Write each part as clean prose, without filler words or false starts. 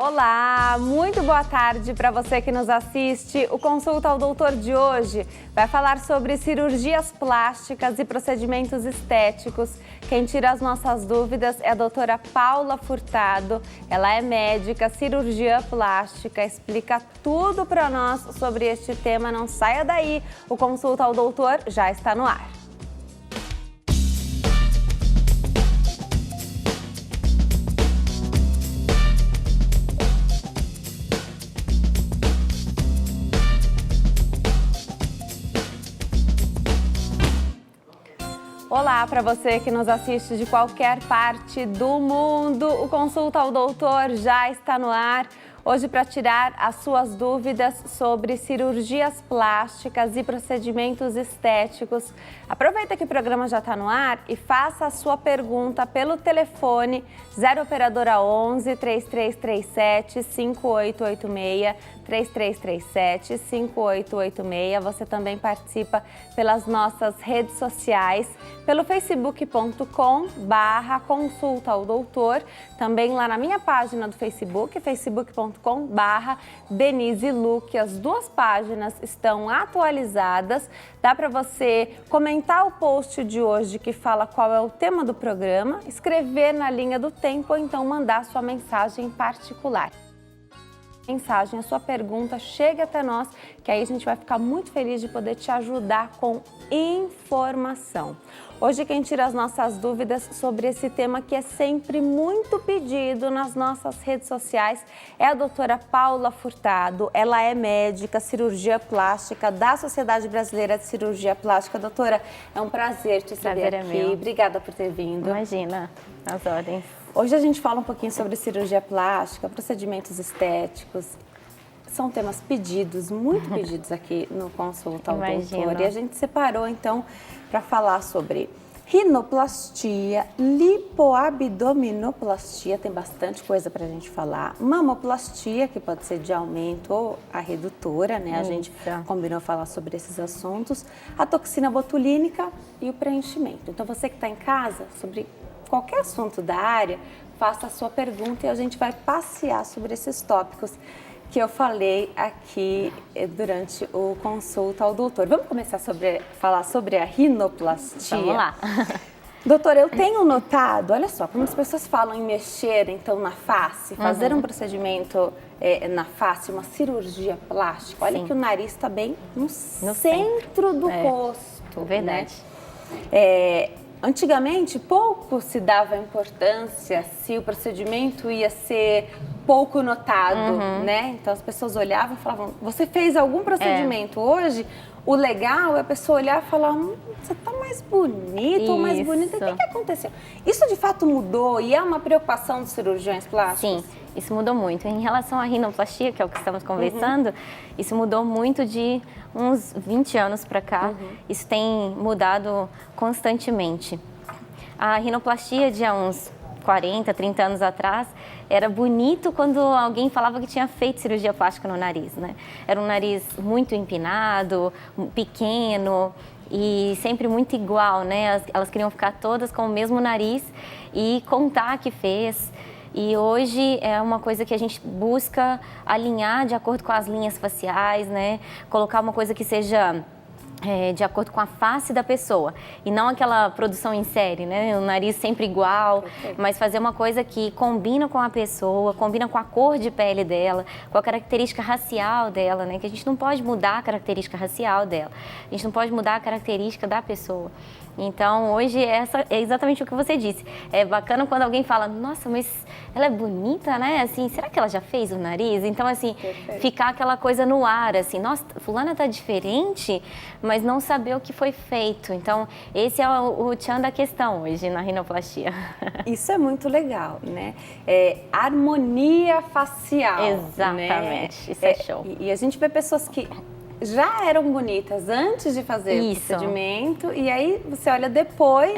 Olá, muito boa tarde para você que nos assiste. O Consulta ao Doutor de hoje vai falar sobre cirurgias plásticas e procedimentos estéticos. Quem tira as nossas dúvidas é a doutora Paula Furtado. Ela é médica, cirurgia plástica, explica tudo para nós sobre este tema. Não saia daí, o Consulta ao Doutor já está no ar. Olá para você que nos assiste de qualquer parte do mundo. O Consulta ao Doutor já está no ar. Hoje para tirar as suas dúvidas sobre cirurgias plásticas e procedimentos estéticos. Aproveita que o programa já está no ar e faça a sua pergunta pelo telefone 0 operadora 11 3337 5886 3337 5886. Você também participa pelas nossas redes sociais, pelo facebook.com/consulta ao doutor, também lá na minha página do Facebook, facebook.com/Denise Luque. As duas páginas estão atualizadas. Dá para você comentar o post de hoje que fala qual é o tema do programa, escrever na linha do tempo ou então mandar sua mensagem particular. Mensagem, a sua pergunta, chegue até nós, que aí a gente vai ficar muito feliz de poder te ajudar com informação. Hoje quem tira as nossas dúvidas sobre esse tema que é sempre muito pedido nas nossas redes sociais é a doutora Paula Furtado. Ela é médica, cirurgia plástica da Sociedade Brasileira de Cirurgia Plástica. Doutora, é um prazer te receber aqui. Meu. Obrigada por ter vindo. Imagina, as ordens. Hoje a gente fala um pouquinho sobre cirurgia plástica, procedimentos estéticos. São temas pedidos, muito pedidos aqui no Consulta ao Doutor. E a gente separou, então, para falar sobre rinoplastia, lipoabdominoplastia, tem bastante coisa para a gente falar. Mamoplastia, que pode ser de aumento ou a redutora, né? A gente combinou falar sobre esses assuntos. A toxina botulínica e o preenchimento. Então, você que está em casa, sobre qualquer assunto da área, faça a sua pergunta e a gente vai passear sobre esses tópicos que eu falei aqui durante o Consulta ao Doutor. Vamos começar a falar sobre a rinoplastia? Vamos lá. Doutora, eu tenho notado, olha só, como as pessoas falam em mexer, então, na face, fazer um procedimento na face, uma cirurgia plástica. Olha que o nariz está bem no centro do rosto. Verdade. Né? Antigamente, pouco se dava importância se o procedimento ia ser pouco notado, né? Então, as pessoas olhavam e falavam, você fez algum procedimento hoje? O legal é a pessoa olhar e falar, você tá mais bonito ou mais bonita, o que aconteceu? Isso, de fato, mudou e é uma preocupação dos cirurgiões plásticos? Sim, isso mudou muito. Em relação à rinoplastia, que é o que estamos conversando, isso mudou muito de uns 20 anos para cá. Isso tem mudado constantemente. A rinoplastia de há uns 40, 30 anos atrás, era bonito quando alguém falava que tinha feito cirurgia plástica no nariz, né? Era um nariz muito empinado, pequeno e sempre muito igual, né? Elas queriam ficar todas com o mesmo nariz e contar que fez. E hoje é uma coisa que a gente busca alinhar de acordo com as linhas faciais, né? Colocar uma coisa que seja de acordo com a face da pessoa e não aquela produção em série, né? O nariz sempre igual, mas fazer uma coisa que combina com a pessoa, combina com a cor de pele dela, com a característica racial dela, né? Que a gente não pode mudar a característica racial dela, a gente não pode mudar a característica da pessoa. Então, hoje, essa é exatamente o que você disse. É bacana quando alguém fala, nossa, mas ela é bonita, né? Assim, será que ela já fez o nariz? Então, assim, ficar aquela coisa no ar, assim, nossa, fulana tá diferente, mas não saber o que foi feito. Então, esse é o tchan da questão hoje na rinoplastia. Isso é muito legal, né? Harmonia facial. Exatamente, né? Isso é show. E a gente vê pessoas que já eram bonitas antes de fazer o procedimento e aí você olha depois,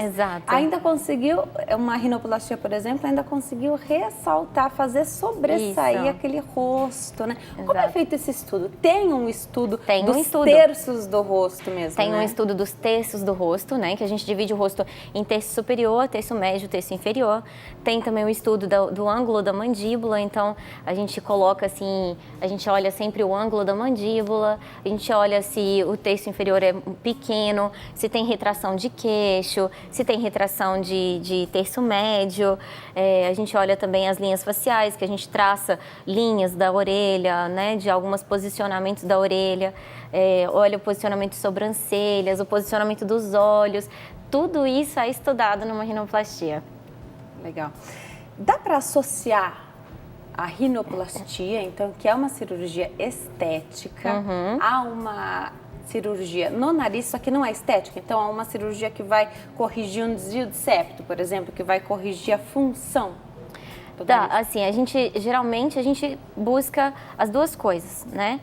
ainda conseguiu, uma rinoplastia, por exemplo, ainda conseguiu ressaltar, fazer sobressair aquele rosto, né? Como é feito esse estudo? Tem um estudo dos terços do rosto mesmo, Tem um estudo dos terços do rosto, né? Que a gente divide o rosto em terço superior, terço médio, terço inferior. Tem também o estudo do ângulo da mandíbula, então a gente coloca assim, a gente olha sempre o ângulo da mandíbula, a gente olha se o terço inferior é pequeno, se tem retração de queixo, se tem retração de terço médio. A gente olha também as linhas faciais, que a gente traça linhas da orelha, né, de alguns posicionamentos da orelha. Olha o posicionamento de sobrancelhas, o posicionamento dos olhos. Tudo isso é estudado numa rinoplastia. Legal. Dá para associar a rinoplastia, então, que é uma cirurgia estética, a uma cirurgia no nariz, só que não é estética. Então, é uma cirurgia que vai corrigir um desvio de septo, por exemplo, que vai corrigir a função do nariz. Assim, geralmente a gente busca as duas coisas, né?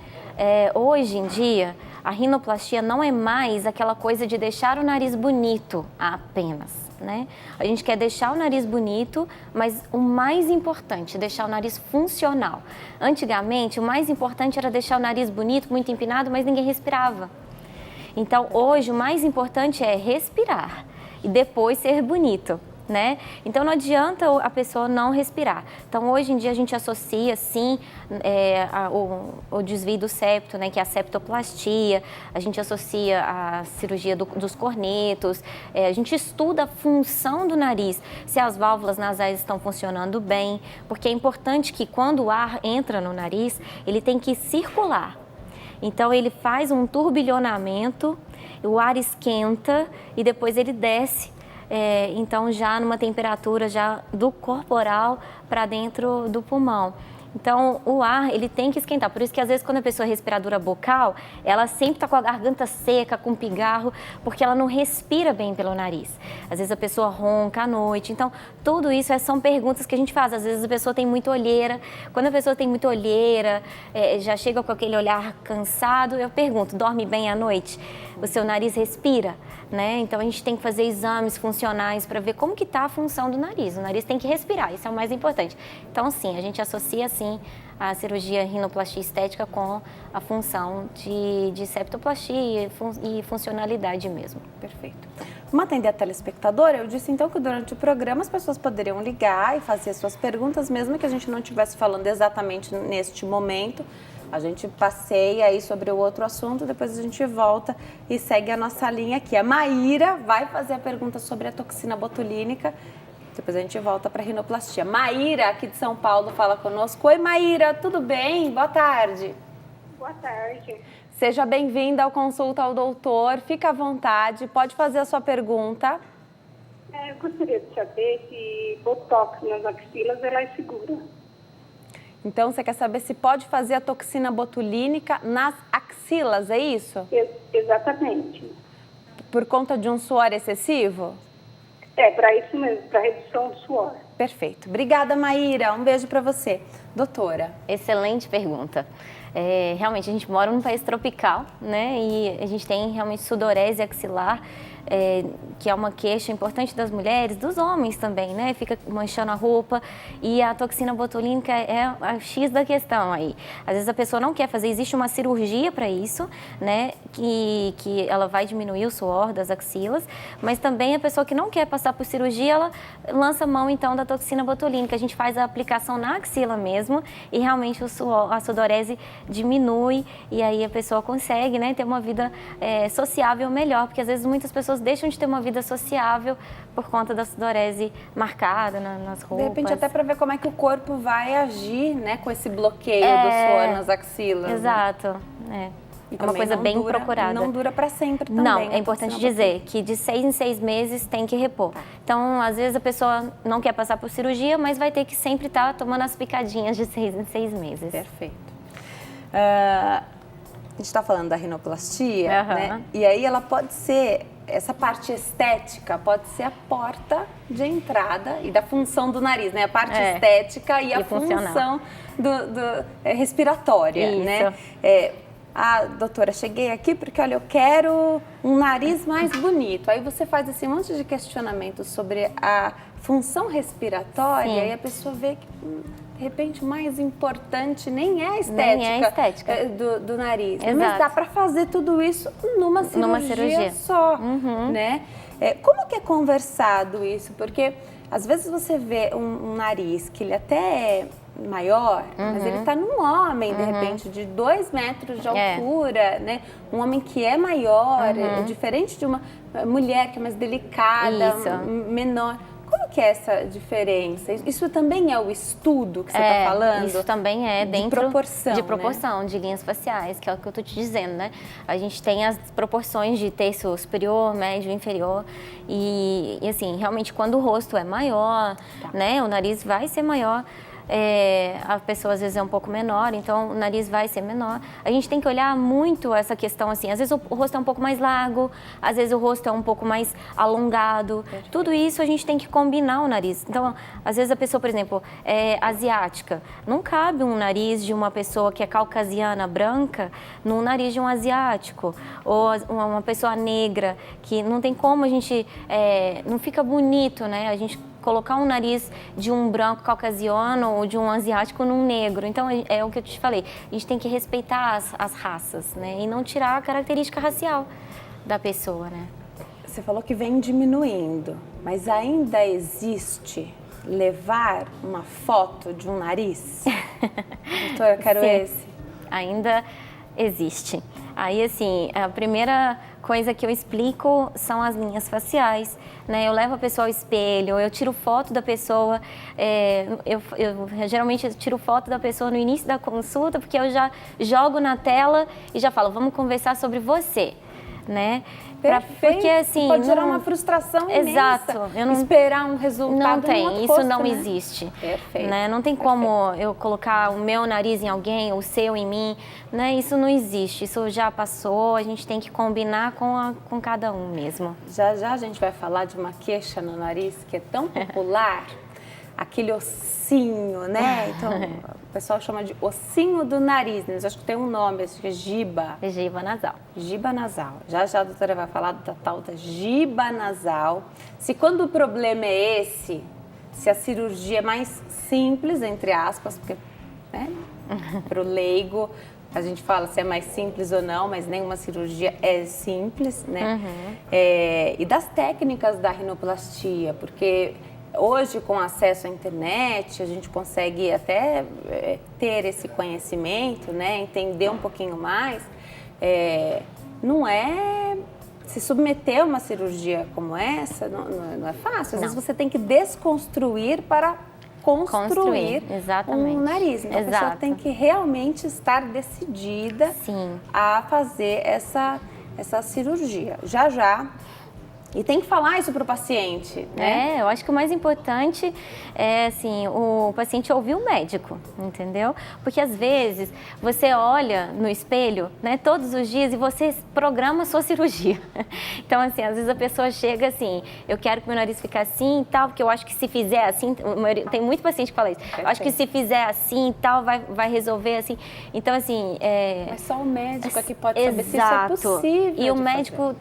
Hoje em dia, a rinoplastia não é mais aquela coisa de deixar o nariz bonito apenas. Né? A gente quer deixar o nariz bonito, mas o mais importante, deixar o nariz funcional. Antigamente, o mais importante era deixar o nariz bonito, muito empinado, mas ninguém respirava. Então, hoje, o mais importante é respirar e depois ser bonito. Né? Então não adianta a pessoa não respirar. Então hoje em dia a gente associa sim o desvio do septo, né, que é a septoplastia, a gente associa a cirurgia dos cornetos, a gente estuda a função do nariz, se as válvulas nasais estão funcionando bem, porque é importante que quando o ar entra no nariz, ele tem que circular. Então ele faz um turbilhonamento, o ar esquenta e depois ele desce. Então já numa temperatura já do corporal para dentro do pulmão. Então o ar ele tem que esquentar, por isso que às vezes quando a pessoa é respiradora bucal, ela sempre está com a garganta seca, com pigarro, porque ela não respira bem pelo nariz. Às vezes a pessoa ronca à noite, então tudo isso são perguntas que a gente faz. Às vezes a pessoa tem muita olheira, quando a pessoa tem muita olheira, já chega com aquele olhar cansado, eu pergunto, dorme bem à noite? O seu nariz respira? Né? Então a gente tem que fazer exames funcionais para ver como que está a função do nariz. O nariz tem que respirar, isso é o mais importante. Então sim, a gente associa sim a cirurgia rinoplastia estética com a função de septoplastia e funcionalidade mesmo. Perfeito. Vamos atender a telespectadora? Eu disse então que durante o programa as pessoas poderiam ligar e fazer suas perguntas, mesmo que a gente não estivesse falando exatamente neste momento. A gente passeia aí sobre o outro assunto, depois a gente volta e segue a nossa linha aqui. A Maíra vai fazer a pergunta sobre a toxina botulínica, depois a gente volta para a rinoplastia. Maíra, aqui de São Paulo, fala conosco. Oi, Maíra, tudo bem? Boa tarde. Boa tarde. Seja bem-vinda ao Consulta ao Doutor, fica à vontade, pode fazer a sua pergunta. Eu gostaria de saber se botox nas axilas ela é segura. Então, você quer saber se pode fazer a toxina botulínica nas axilas, é isso? Exatamente. Por conta de um suor excessivo? Para isso mesmo, para redução do suor. Perfeito. Obrigada, Maíra. Um beijo para você. Doutora. Excelente pergunta. Realmente, a gente mora num país tropical, né? E a gente tem realmente sudorese axilar, que é uma queixa importante das mulheres, dos homens também, né? Fica manchando a roupa e a toxina botulínica é a X da questão aí. Às vezes a pessoa não quer fazer, existe uma cirurgia para isso, né? Que ela vai diminuir o suor das axilas, mas também a pessoa que não quer passar por cirurgia, ela lança mão então da toxina botulínica. A gente faz a aplicação na axila mesmo e realmente a sudorese diminui e aí a pessoa consegue, né, ter uma vida sociável melhor, porque às vezes muitas pessoas deixam de ter uma vida sociável por conta da sudorese marcada nas roupas. De repente até para ver como é que o corpo vai agir, né, com esse bloqueio do suor nas axilas. Exato, né? É uma coisa bem procurada. Não dura para sempre também. Não, é importante dizer que de 6 em 6 meses tem que repor. Então, às vezes a pessoa não quer passar por cirurgia, mas vai ter que sempre estar tomando as picadinhas de 6 em 6 meses. Perfeito. A gente está falando da rinoplastia, né? E aí ela pode ser, essa parte estética pode ser a porta de entrada e da função do nariz, né? A parte estética e a função respiratória, isso, né? doutora, cheguei aqui porque, olha, eu quero um nariz mais bonito. Aí você faz um monte de questionamentos sobre a função respiratória. Sim. E a pessoa vê que, de repente, o mais importante nem é a estética, Nem é a estética. Do nariz. Exato. Mas dá para fazer tudo isso numa cirurgia só, né? Como que é conversado isso? Porque às vezes você vê um nariz que ele até é maior, mas ele está num homem, de repente, de 2 metros de altura, né? Um homem que é maior, diferente de uma mulher que é mais delicada, menor. Como que é essa diferença? Isso também é o estudo que você está falando? Isso também é dentro de proporção, né? De linhas faciais, que é o que eu estou te dizendo, né? A gente tem as proporções de terço superior, médio, inferior e assim, realmente quando o rosto é maior, né? O nariz vai ser maior. A pessoa às vezes é um pouco menor, então o nariz vai ser menor. A gente tem que olhar muito essa questão assim, às vezes o rosto é um pouco mais largo, às vezes o rosto é um pouco mais alongado. Perfeito. Tudo isso a gente tem que combinar o nariz. Então, às vezes a pessoa, por exemplo, é asiática, não cabe um nariz de uma pessoa que é caucasiana, branca, no nariz de um asiático. Ou uma pessoa negra, que não tem como a gente, não fica bonito, né? A gente colocar um nariz de um branco caucasiano ou de um asiático num negro. Então, é o que eu te falei, a gente tem que respeitar as raças, né? E não tirar a característica racial da pessoa, né? Você falou que vem diminuindo, mas ainda existe levar uma foto de um nariz? Doutora, eu quero esse. Ainda existe. Aí, assim, a primeira coisa que eu explico são as linhas faciais, né? Eu levo a pessoa ao espelho, eu tiro foto da pessoa, eu geralmente tiro foto da pessoa no início da consulta, porque eu já jogo na tela e já falo, vamos conversar sobre você, né? Perfeito. Porque assim pode gerar uma frustração imensa. Exato. Eu não esperar um resultado. Não tem, no outro isso posto, não né? existe. Perfeito. Né? Não tem como eu colocar o meu nariz em alguém, o seu em mim, né? Isso não existe. Isso já passou. A gente tem que combinar com cada um mesmo. Já já a gente vai falar de uma queixa no nariz que é tão popular. Aquele ossinho, né? Então, o pessoal chama de ossinho do nariz, né? Acho que tem um nome, acho que é giba. Giba nasal. Giba nasal. Já já a doutora vai falar da tal da giba nasal. Se quando o problema é esse, se a cirurgia é mais simples, entre aspas, porque, né? Para o leigo, a gente fala se é mais simples ou não, mas nenhuma cirurgia é simples, né? E das técnicas da rinoplastia, porque hoje, com acesso à internet, a gente consegue até ter esse conhecimento, né? Entender um pouquinho mais. Não é se submeter a uma cirurgia como essa, não é fácil. Às vezes você tem que desconstruir para construir exatamente. um nariz. Então, a pessoa tem que realmente estar decidida a fazer essa cirurgia. Já já. E tem que falar isso para o paciente, né? Eu acho que o mais importante é, assim, o paciente ouvir o médico, entendeu? Porque, às vezes, você olha no espelho, né, todos os dias e você programa a sua cirurgia. Então, assim, às vezes a pessoa chega assim, eu quero que meu nariz fique assim e tal, porque eu acho que se fizer assim, tem muito paciente que fala isso, eu acho que se fizer assim e tal, vai resolver assim. Então, assim... Mas só o médico é que pode saber se isso é possível. E o médico,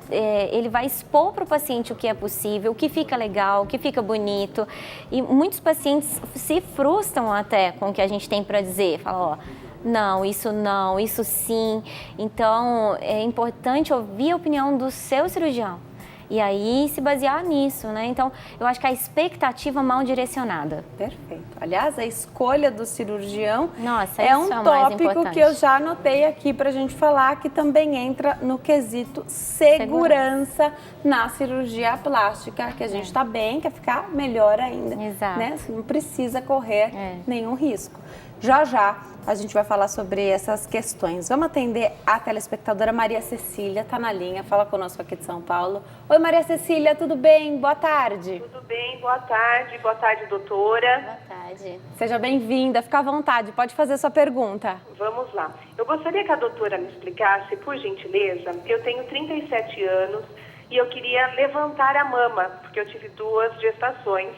ele vai expor para o paciente o que é possível, o que fica legal, o que fica bonito. E muitos pacientes se frustram até com o que a gente tem para dizer. Falam, não, isso sim. Então, é importante ouvir a opinião do seu cirurgião. E aí se basear nisso, né? Então, eu acho que a expectativa mal direcionada. Perfeito. Aliás, a escolha do cirurgião é um tópico que eu já anotei aqui para a gente falar, que também entra no quesito segurança na cirurgia plástica, que a gente está bem, quer ficar melhor ainda. Exato. Né? Você não precisa correr nenhum risco. Já já a gente vai falar sobre essas questões. Vamos atender a telespectadora Maria Cecília, está na linha, fala conosco aqui de São Paulo. Oi, Maria Cecília, tudo bem? Boa tarde. Tudo bem, boa tarde, doutora. Boa tarde. Seja bem-vinda, fica à vontade, pode fazer sua pergunta. Vamos lá. Eu gostaria que a doutora me explicasse, por gentileza, eu tenho 37 anos e eu queria levantar a mama, porque eu tive 2 gestações.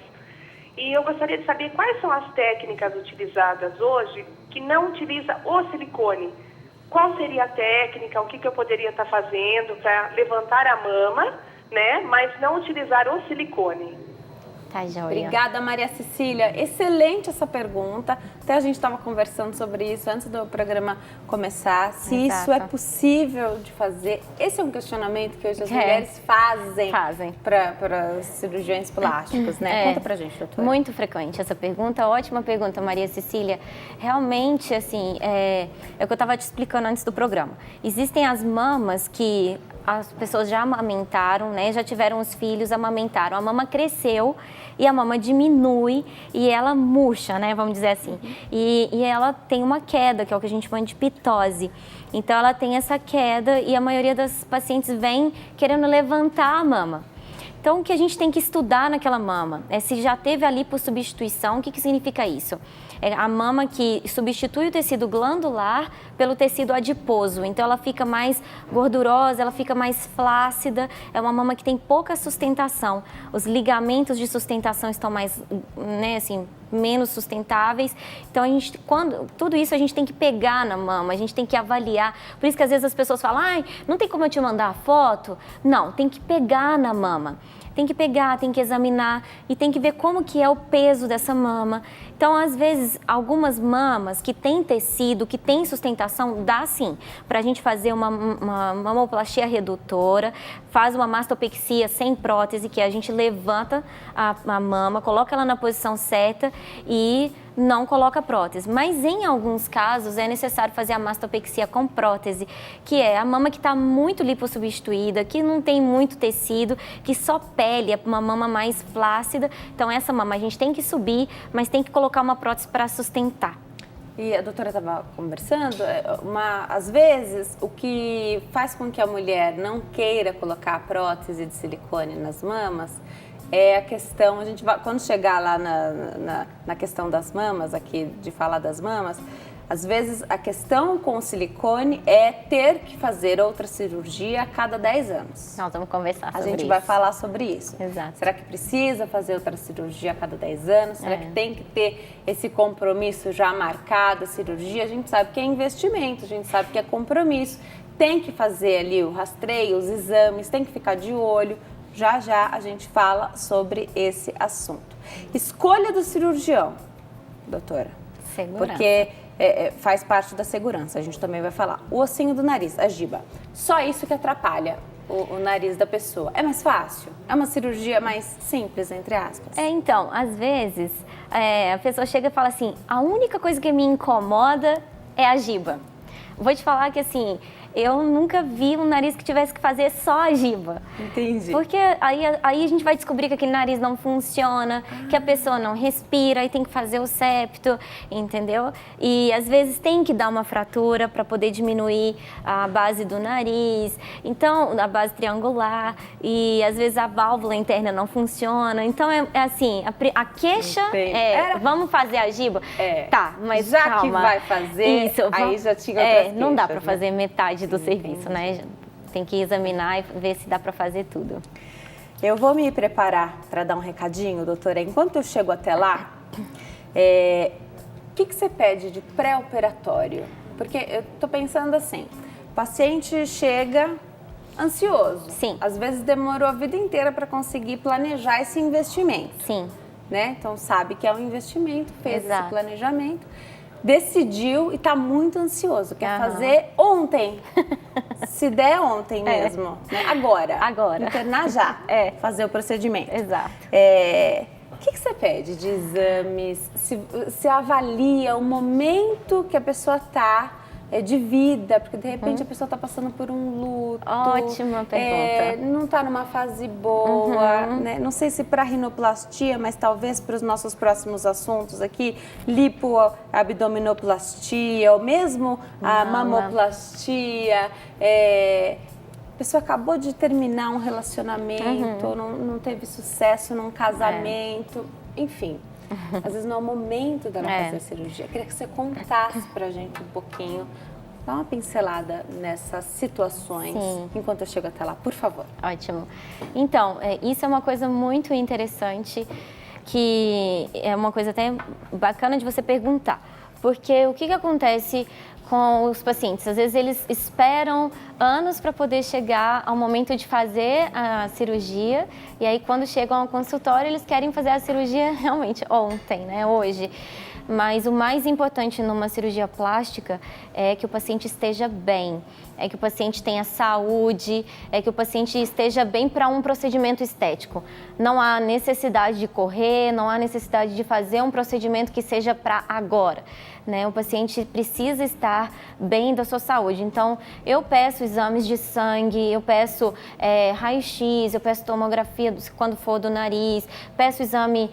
E eu gostaria de saber quais são as técnicas utilizadas hoje que não utiliza o silicone qual seria a técnica, o que eu poderia estar fazendo para levantar a mama, né? Mas não utilizar o silicone. Tá, joia. Obrigada, Maria Cecília. Excelente essa pergunta. Até a gente estava conversando sobre isso antes do programa começar. Se Exato. isso é possível de fazer. Esse é um questionamento que hoje as mulheres fazem para os cirurgiões plásticos, né? Conta pra gente, doutora. Muito frequente essa pergunta. Ótima pergunta, Maria Cecília. Realmente, assim, é o que eu estava te explicando antes do programa. Existem as mamas que as pessoas já amamentaram, né? Já tiveram os filhos, amamentaram. A mama cresceu e a mama diminui e ela murcha, né? Vamos dizer assim. E ela tem uma queda, que é o que a gente chama de pitose. Então, ela tem essa queda e a maioria das pacientes vem querendo levantar a mama. Então, o que a gente tem que estudar naquela mama é se já teve a lipossubstituição. O que significa isso? É a mama que substitui o tecido glandular pelo tecido adiposo. Então, ela fica mais gordurosa, ela fica mais flácida. É uma mama que tem pouca sustentação. Os ligamentos de sustentação estão mais, né, assim, menos sustentáveis. Então, tudo isso a gente tem que pegar na mama, a gente tem que avaliar. Por isso que às vezes as pessoas falam, ai, não tem como eu te mandar a foto? Não, tem que pegar na mama. Tem que pegar, tem que examinar e tem que ver como que é o peso dessa mama. Então, às vezes, algumas mamas que têm tecido, que têm sustentação, dá sim para a gente fazer uma mamoplastia redutora, faz uma mastopexia sem prótese, que a gente levanta a mama, coloca ela na posição certa e não coloca prótese. Mas em alguns casos é necessário fazer a mastopexia com prótese, que é a mama que está muito lipossubstituída, que não tem muito tecido, que só pele, é uma mama mais flácida. Então essa mama a gente tem que subir, mas tem que colocar uma prótese para sustentar. E a doutora estava conversando, às vezes o que faz com que a mulher não queira colocar a prótese de silicone nas mamas é a questão, a gente vai, quando chegar lá na questão das mamas, aqui de falar das mamas, às vezes a questão com o silicone é ter que fazer outra cirurgia a cada 10 anos. Nós vamos conversar sobre isso. A gente vai falar sobre isso. Exato. Será que precisa fazer outra cirurgia a cada 10 anos? Será que tem que ter esse compromisso já marcado, a cirurgia? A gente sabe que é investimento, a gente sabe que é compromisso. Tem que fazer ali o rastreio, os exames, tem que ficar de olho. Já já a gente fala sobre esse assunto. Escolha do cirurgião, doutora. Segurança. Porque faz parte da segurança, a gente também vai falar. O ossinho do nariz, a giba. Só isso que atrapalha o nariz da pessoa. É mais fácil? É uma cirurgia mais simples, entre aspas? Então, às vezes, a pessoa chega e fala assim, a única coisa que me incomoda é a giba. Vou te falar que, assim, eu nunca vi um nariz que tivesse que fazer só a giba. Entendi. Porque aí a gente vai descobrir que aquele nariz não funciona, que a pessoa não respira, aí tem que fazer o septo, entendeu? E às vezes tem que dar uma fratura para poder diminuir a base do nariz, então a base triangular, e às vezes a válvula interna não funciona. Então é assim, a queixa vamos fazer a giba? Tá, mas já calma. Que vai fazer, isso, aí já tinha outras não dá queixas, para fazer metade do Entendi. serviço, né? Tem que examinar e ver se dá para fazer tudo. Eu vou me preparar para dar um recadinho, doutora. Enquanto eu chego até lá, o que você pede de pré-operatório? Porque eu tô pensando assim, o paciente chega ansioso. Sim. Às vezes demorou a vida inteira para conseguir planejar esse investimento. Sim. Né? Então sabe que é um investimento, fez Exato. esse planejamento, decidiu e está muito ansioso, quer fazer ontem, se der ontem mesmo, né? Agora, internar já, fazer o procedimento. Exato. O que você pede de exames? Se avalia o momento que a pessoa está de vida, porque de repente a pessoa está passando por um luto. Ótima pergunta. Não está numa fase boa, né? Não sei se para rinoplastia, mas talvez para os nossos próximos assuntos aqui, lipoabdominoplastia, ou mesmo a mamoplastia. A pessoa acabou de terminar um relacionamento, não teve sucesso num casamento, enfim. Às vezes não é o momento dela fazer a cirurgia. Eu queria que você contasse pra gente um pouquinho, dá uma pincelada nessas situações, enquanto eu chego até lá, por favor. Ótimo. Então, isso é uma coisa muito interessante, que é uma coisa até bacana de você perguntar. Porque o que acontece com os pacientes? Às vezes eles esperam anos para poder chegar ao momento de fazer a cirurgia e aí quando chegam ao consultório eles querem fazer a cirurgia realmente ontem, né, hoje. Mas o mais importante numa cirurgia plástica é que o paciente esteja bem, é que o paciente tenha saúde, é que o paciente esteja bem para um procedimento estético. Não há necessidade de correr, não há necessidade de fazer um procedimento que seja para agora, né? O paciente precisa estar bem da sua saúde. Então, eu peço exames de sangue, eu peço raio-x, eu peço tomografia quando for do nariz, peço exame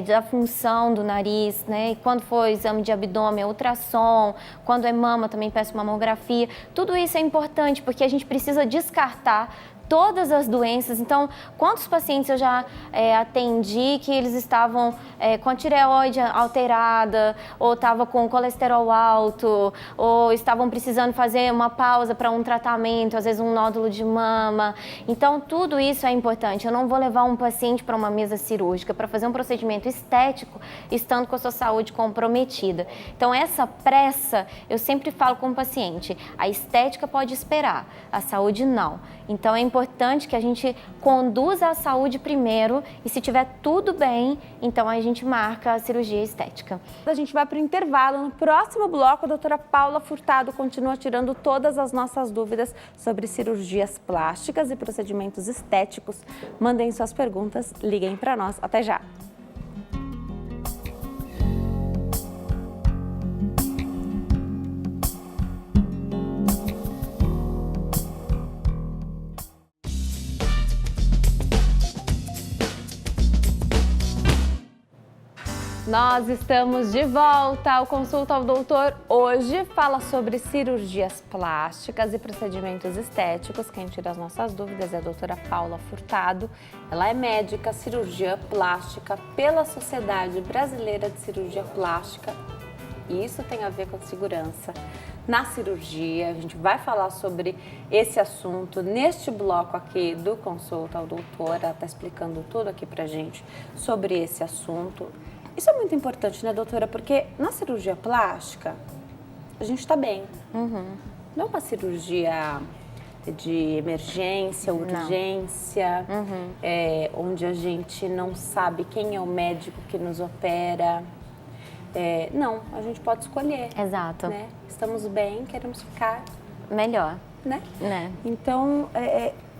da função do nariz, né? E quando for exame de abdômen, ultrassom, quando é mama, também peço mamografia. Tudo isso é importante porque a gente precisa descartar todas as doenças. Então, quantos pacientes eu já atendi que eles estavam com a tireoide alterada, ou estavam com colesterol alto, ou estavam precisando fazer uma pausa para um tratamento, às vezes um nódulo de mama. Então, tudo isso é importante. Eu não vou levar um paciente para uma mesa cirúrgica para fazer um procedimento estético estando com a sua saúde comprometida. Então, essa pressa, eu sempre falo com o paciente, a estética pode esperar, a saúde não. Então, é importante que a gente conduza a saúde primeiro e se tiver tudo bem, então a gente marca a cirurgia estética. A gente vai para o intervalo. No próximo bloco, a doutora Paula Furtado continua tirando todas as nossas dúvidas sobre cirurgias plásticas e procedimentos estéticos. Mandem suas perguntas, liguem para nós. Até já! Nós estamos de volta ao Consulta ao Doutor. Hoje fala sobre cirurgias plásticas e procedimentos estéticos. Quem tira as nossas dúvidas é a doutora Paula Furtado. Ela é médica cirurgia plástica pela Sociedade Brasileira de Cirurgia Plástica. E isso tem a ver com segurança na cirurgia. A gente vai falar sobre esse assunto neste bloco aqui do Consulta ao Doutor. Ela está explicando tudo aqui pra gente sobre esse assunto. Isso é muito importante, né, doutora? Porque na cirurgia plástica, a gente está bem. Não é uma cirurgia de emergência, urgência, onde a gente não sabe quem é o médico que nos opera. Não, a gente pode escolher. Exato. Né? Estamos bem, queremos ficar melhor. Né? Então,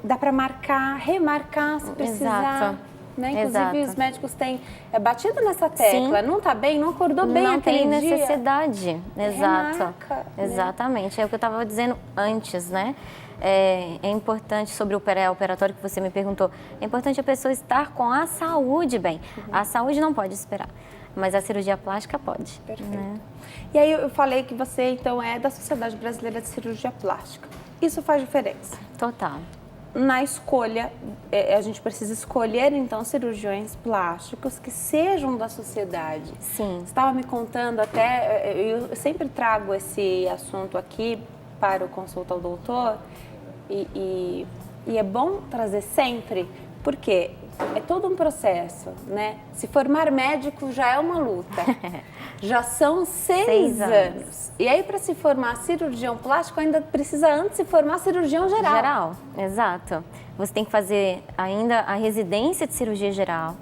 dá para marcar, remarcar se precisar. Exato. Né? Inclusive, os médicos têm batido nessa tecla. Sim. Não está bem, não acordou bem aquele dia. Não tem necessidade. Exato. Remarca, exatamente. Né? É o que eu estava dizendo antes, né? É importante sobre o pré-operatório que você me perguntou. É importante a pessoa estar com a saúde bem. A saúde não pode esperar, mas a cirurgia plástica pode. Perfeito. Né? E aí eu falei que você, então, é da Sociedade Brasileira de Cirurgia Plástica. Isso faz diferença? Total. Na escolha, a gente precisa escolher, então, cirurgiões plásticos que sejam da sociedade. Sim. Você estava me contando até, eu sempre trago esse assunto aqui para o Consulta ao Doutor e é bom trazer sempre, porque é todo um processo, né? Se formar médico já é uma luta. Já são 6 anos. E aí, para se formar cirurgião plástico, ainda precisa antes se formar cirurgião geral. Geral, exato. Você tem que fazer ainda a residência de cirurgia geral,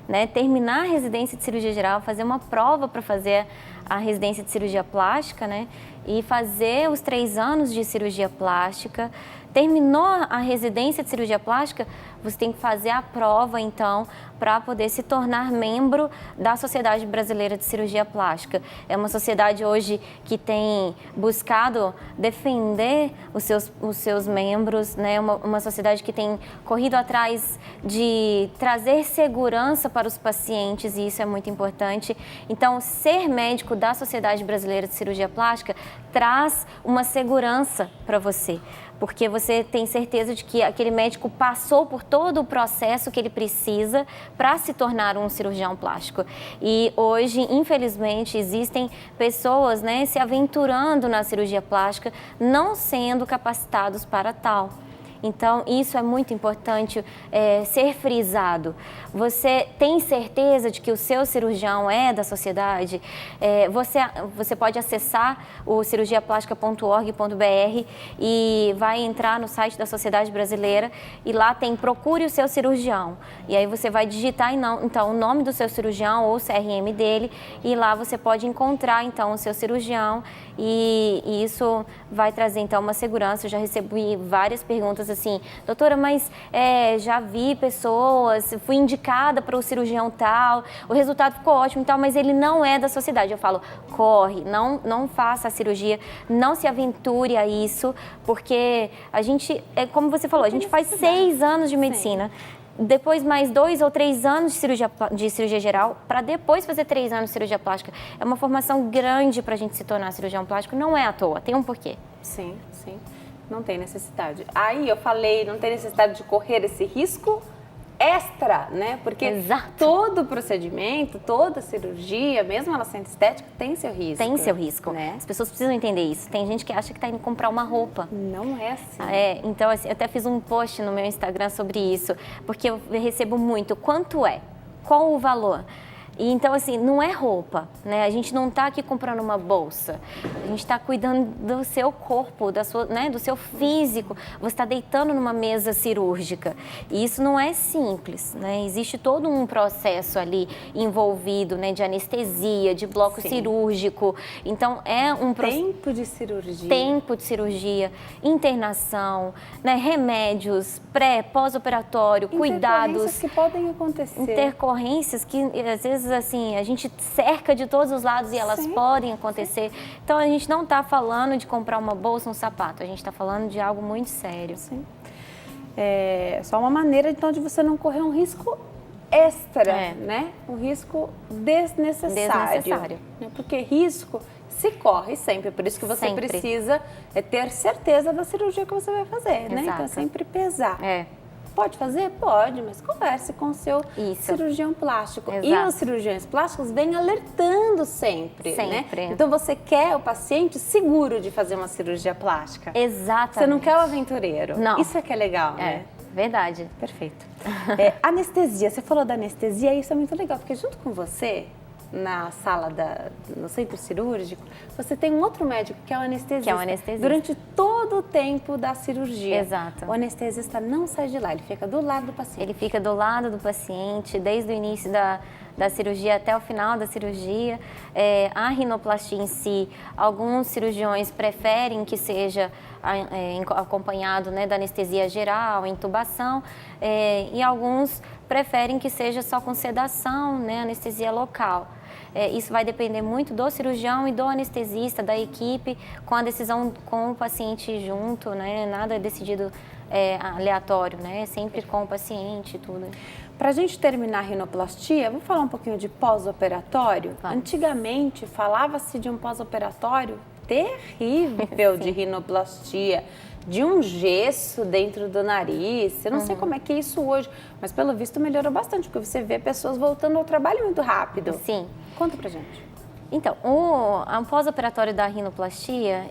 né? Terminar a residência de cirurgia geral, fazer uma prova para fazer a residência de cirurgia plástica, né? E fazer os 3 anos de cirurgia plástica. Terminou a residência de cirurgia plástica, você tem que fazer a prova, então, para poder se tornar membro da Sociedade Brasileira de Cirurgia Plástica. É uma sociedade hoje que tem buscado defender os seus membros, né? Uma sociedade que tem corrido atrás de trazer segurança para os pacientes, e isso é muito importante. Então, ser médico da Sociedade Brasileira de Cirurgia Plástica traz uma segurança para você, porque você tem certeza de que aquele médico passou por todo o processo que ele precisa para se tornar um cirurgião plástico. E hoje, infelizmente, existem pessoas, né, se aventurando na cirurgia plástica, não sendo capacitados para tal. Então, isso é muito importante ser frisado. Você tem certeza de que o seu cirurgião é da sociedade? Você pode acessar o cirurgiaplástica.org.br e vai entrar no site da Sociedade Brasileira e lá tem Procure o seu cirurgião. E aí você vai digitar então o nome do seu cirurgião ou o CRM dele e lá você pode encontrar então o seu cirurgião e isso vai trazer então uma segurança. Eu já recebi várias perguntas assim, doutora, mas já vi pessoas, fui indicada para o cirurgião tal, o resultado ficou ótimo e tal, mas ele não é da sociedade. Eu falo, corre, não faça a cirurgia, não se aventure a isso, porque a gente, como você falou, a gente faz 6 anos de medicina, depois mais 2 ou 3 anos de cirurgia geral, para depois fazer 3 anos de cirurgia plástica. É uma formação grande para a gente se tornar cirurgião plástico, não é à toa, tem um porquê. Sim, sim, não tem necessidade. Aí eu falei, não tem necessidade de correr esse risco extra, né? Porque Exato. todo procedimento, toda cirurgia, mesmo ela sendo estética, tem seu risco. Tem seu risco, né? As pessoas precisam entender isso. Tem gente que acha que está indo comprar uma roupa. Não é assim. Então, assim, eu até fiz um post no meu Instagram sobre isso, porque eu recebo muito. Quanto é? Qual o valor? E então, assim, não é roupa, né? A gente não está aqui comprando uma bolsa. A gente está cuidando do seu corpo, do seu físico. Você está deitando numa mesa cirúrgica. E isso não é simples, né? Existe todo um processo ali envolvido, né? De anestesia, de bloco cirúrgico. Então, é um processo... Tempo de cirurgia. Tempo de cirurgia, internação, né? Remédios, pós-operatório, cuidados. Intercorrências que podem acontecer. Intercorrências que, às vezes, assim, a gente cerca de todos os lados e elas podem acontecer. Então, a gente não está falando de comprar uma bolsa, um sapato. A gente está falando de algo muito sério. Sim. É só uma maneira, então, de você não correr um risco extra, né? Um risco desnecessário. Né? Porque risco se corre sempre. Por isso que você precisa ter certeza da cirurgia que você vai fazer, né? Então, sempre pesar. Pode fazer? Pode, mas converse com o seu cirurgião plástico. Exato. E os cirurgiões plásticos vêm alertando sempre, né? Então, você quer o paciente seguro de fazer uma cirurgia plástica. Exatamente. Você não quer o aventureiro. Não. Isso é que é legal, né? Verdade. Perfeito. Anestesia, você falou da anestesia, isso é muito legal, porque junto com você, na sala no centro cirúrgico, você tem um outro médico que é o anestesista. Que é o anestesista. Durante todo o tempo da cirurgia. Exato. O anestesista não sai de lá, ele fica do lado do paciente. Ele fica do lado do paciente, desde o início da cirurgia até o final da cirurgia. A rinoplastia em si, alguns cirurgiões preferem que seja acompanhado, né, da anestesia geral, intubação, e alguns preferem que seja só com sedação, né, anestesia local. Isso vai depender muito do cirurgião e do anestesista, da equipe, com a decisão com o paciente junto, né? Nada é decidido aleatório, né? Sempre com o paciente e tudo. Para a gente terminar a rinoplastia, vamos falar um pouquinho de pós-operatório? Antigamente, falava-se de um pós-operatório terrível de rinoplastia, de um gesso dentro do nariz. Eu não sei como é que é isso hoje, mas pelo visto melhorou bastante, porque você vê pessoas voltando ao trabalho muito rápido. Sim. Conta pra gente. Então, o pós-operatório da rinoplastia,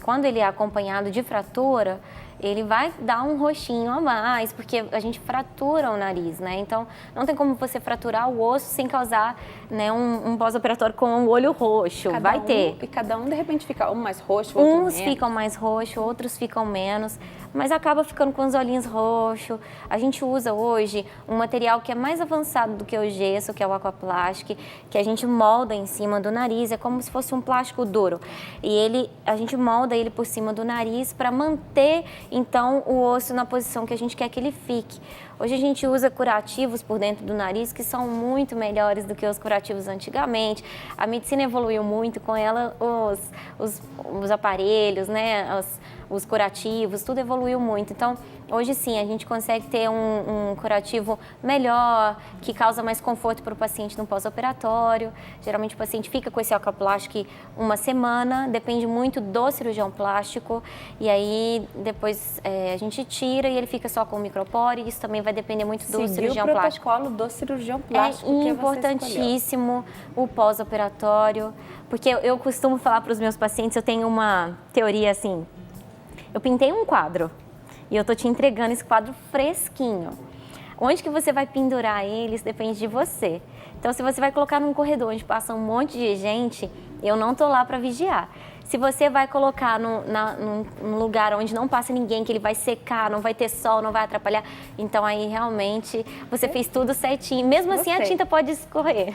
quando ele é acompanhado de fratura, ele vai dar um roxinho a mais, porque a gente fratura o nariz, né? Então, não tem como você fraturar o osso sem causar, né, um pós-operatório com o olho roxo. Vai ter. E cada um, de repente, fica um mais roxo, outro menos. Uns ficam mais roxo, outros ficam menos, mas acaba ficando com os olhinhos roxos. A gente usa hoje um material que é mais avançado do que o gesso, que é o Aquaplastic, que a gente molda em cima do nariz, é como se fosse um plástico duro. E a gente molda ele por cima do nariz para manter, então, o osso na posição que a gente quer que ele fique. Hoje a gente usa curativos por dentro do nariz que são muito melhores do que os curativos antigamente. A medicina evoluiu muito com ela, os aparelhos, né, os curativos, tudo evoluiu muito. Então, hoje sim, a gente consegue ter um curativo melhor, que causa mais conforto para o paciente no pós-operatório. Geralmente o paciente fica com esse Aquaplastic uma semana, depende muito do cirurgião plástico. E aí, depois a gente tira e ele fica só com o micropore. Isso também vai depender muito do cirurgião plástico. O protocolo do cirurgião plástico é importantíssimo o pós-operatório, porque eu costumo falar para os meus pacientes, eu tenho uma teoria assim, eu pintei um quadro e eu tô te entregando esse quadro fresquinho. Onde que você vai pendurar ele, isso depende de você. Então, se você vai colocar num corredor onde passa um monte de gente, eu não tô lá para vigiar. Se você vai colocar num lugar onde não passa ninguém, que ele vai secar, não vai ter sol, não vai atrapalhar, então aí realmente você fez tudo certinho. Mesmo assim, a tinta pode escorrer.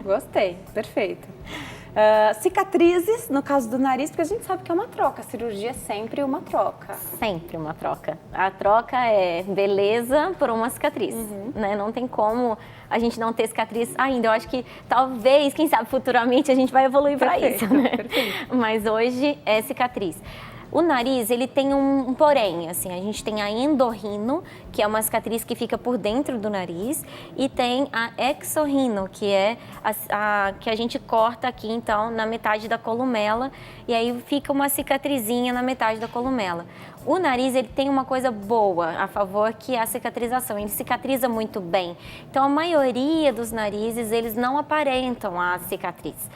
Gostei, perfeito. Cicatrizes, no caso do nariz, porque a gente sabe que é uma troca, a cirurgia é sempre uma troca. Sempre uma troca. A troca é beleza por uma cicatriz, né? Não tem como a gente não ter cicatriz ainda. Eu acho que talvez, quem sabe, futuramente a gente vai evoluir para isso, né? Perfeito. Mas hoje é cicatriz. O nariz, ele tem um porém, assim, a gente tem a endorrino, que é uma cicatriz que fica por dentro do nariz, e tem a exorrino, que é a que a gente corta aqui, então, na metade da columela, e aí fica uma cicatrizinha na metade da columela. O nariz, ele tem uma coisa boa a favor, que é a cicatrização, ele cicatriza muito bem. Então, a maioria dos narizes, eles não aparentam a cicatriz.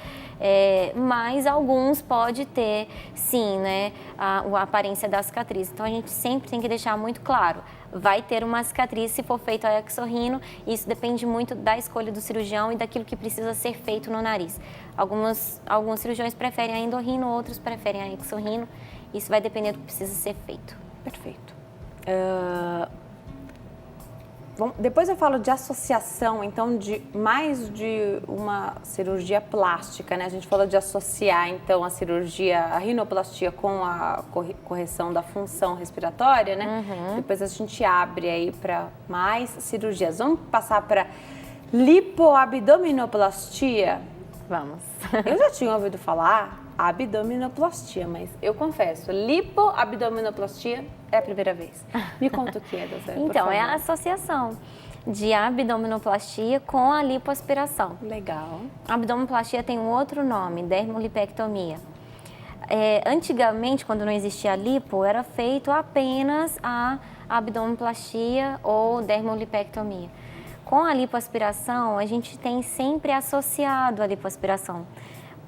Mas alguns pode ter, sim, né, a aparência da cicatriz. Então, a gente sempre tem que deixar muito claro, vai ter uma cicatriz se for feito a exorrino, isso depende muito da escolha do cirurgião e daquilo que precisa ser feito no nariz. Alguns cirurgiões preferem a endorrino, outros preferem a exorrino, isso vai depender do que precisa ser feito. Perfeito. Bom, depois eu falo de associação, então, de mais de uma cirurgia plástica, né? A gente falou de associar, então, a cirurgia, a rinoplastia com a correção da função respiratória, né? Depois a gente abre aí para mais cirurgias. Vamos passar para lipoabdominoplastia? Vamos. Eu já tinha ouvido falar abdominoplastia, mas eu confesso, lipoabdominoplastia é a primeira vez. Me conta o que é, doutora, por Então, favor. é a associação de abdominoplastia com a lipoaspiração. Legal. A abdominoplastia tem um outro nome, dermolipectomia. Antigamente, quando não existia a lipo, era feito apenas a abdominoplastia ou dermolipectomia. Com a lipoaspiração, a gente tem sempre associado a lipoaspiração.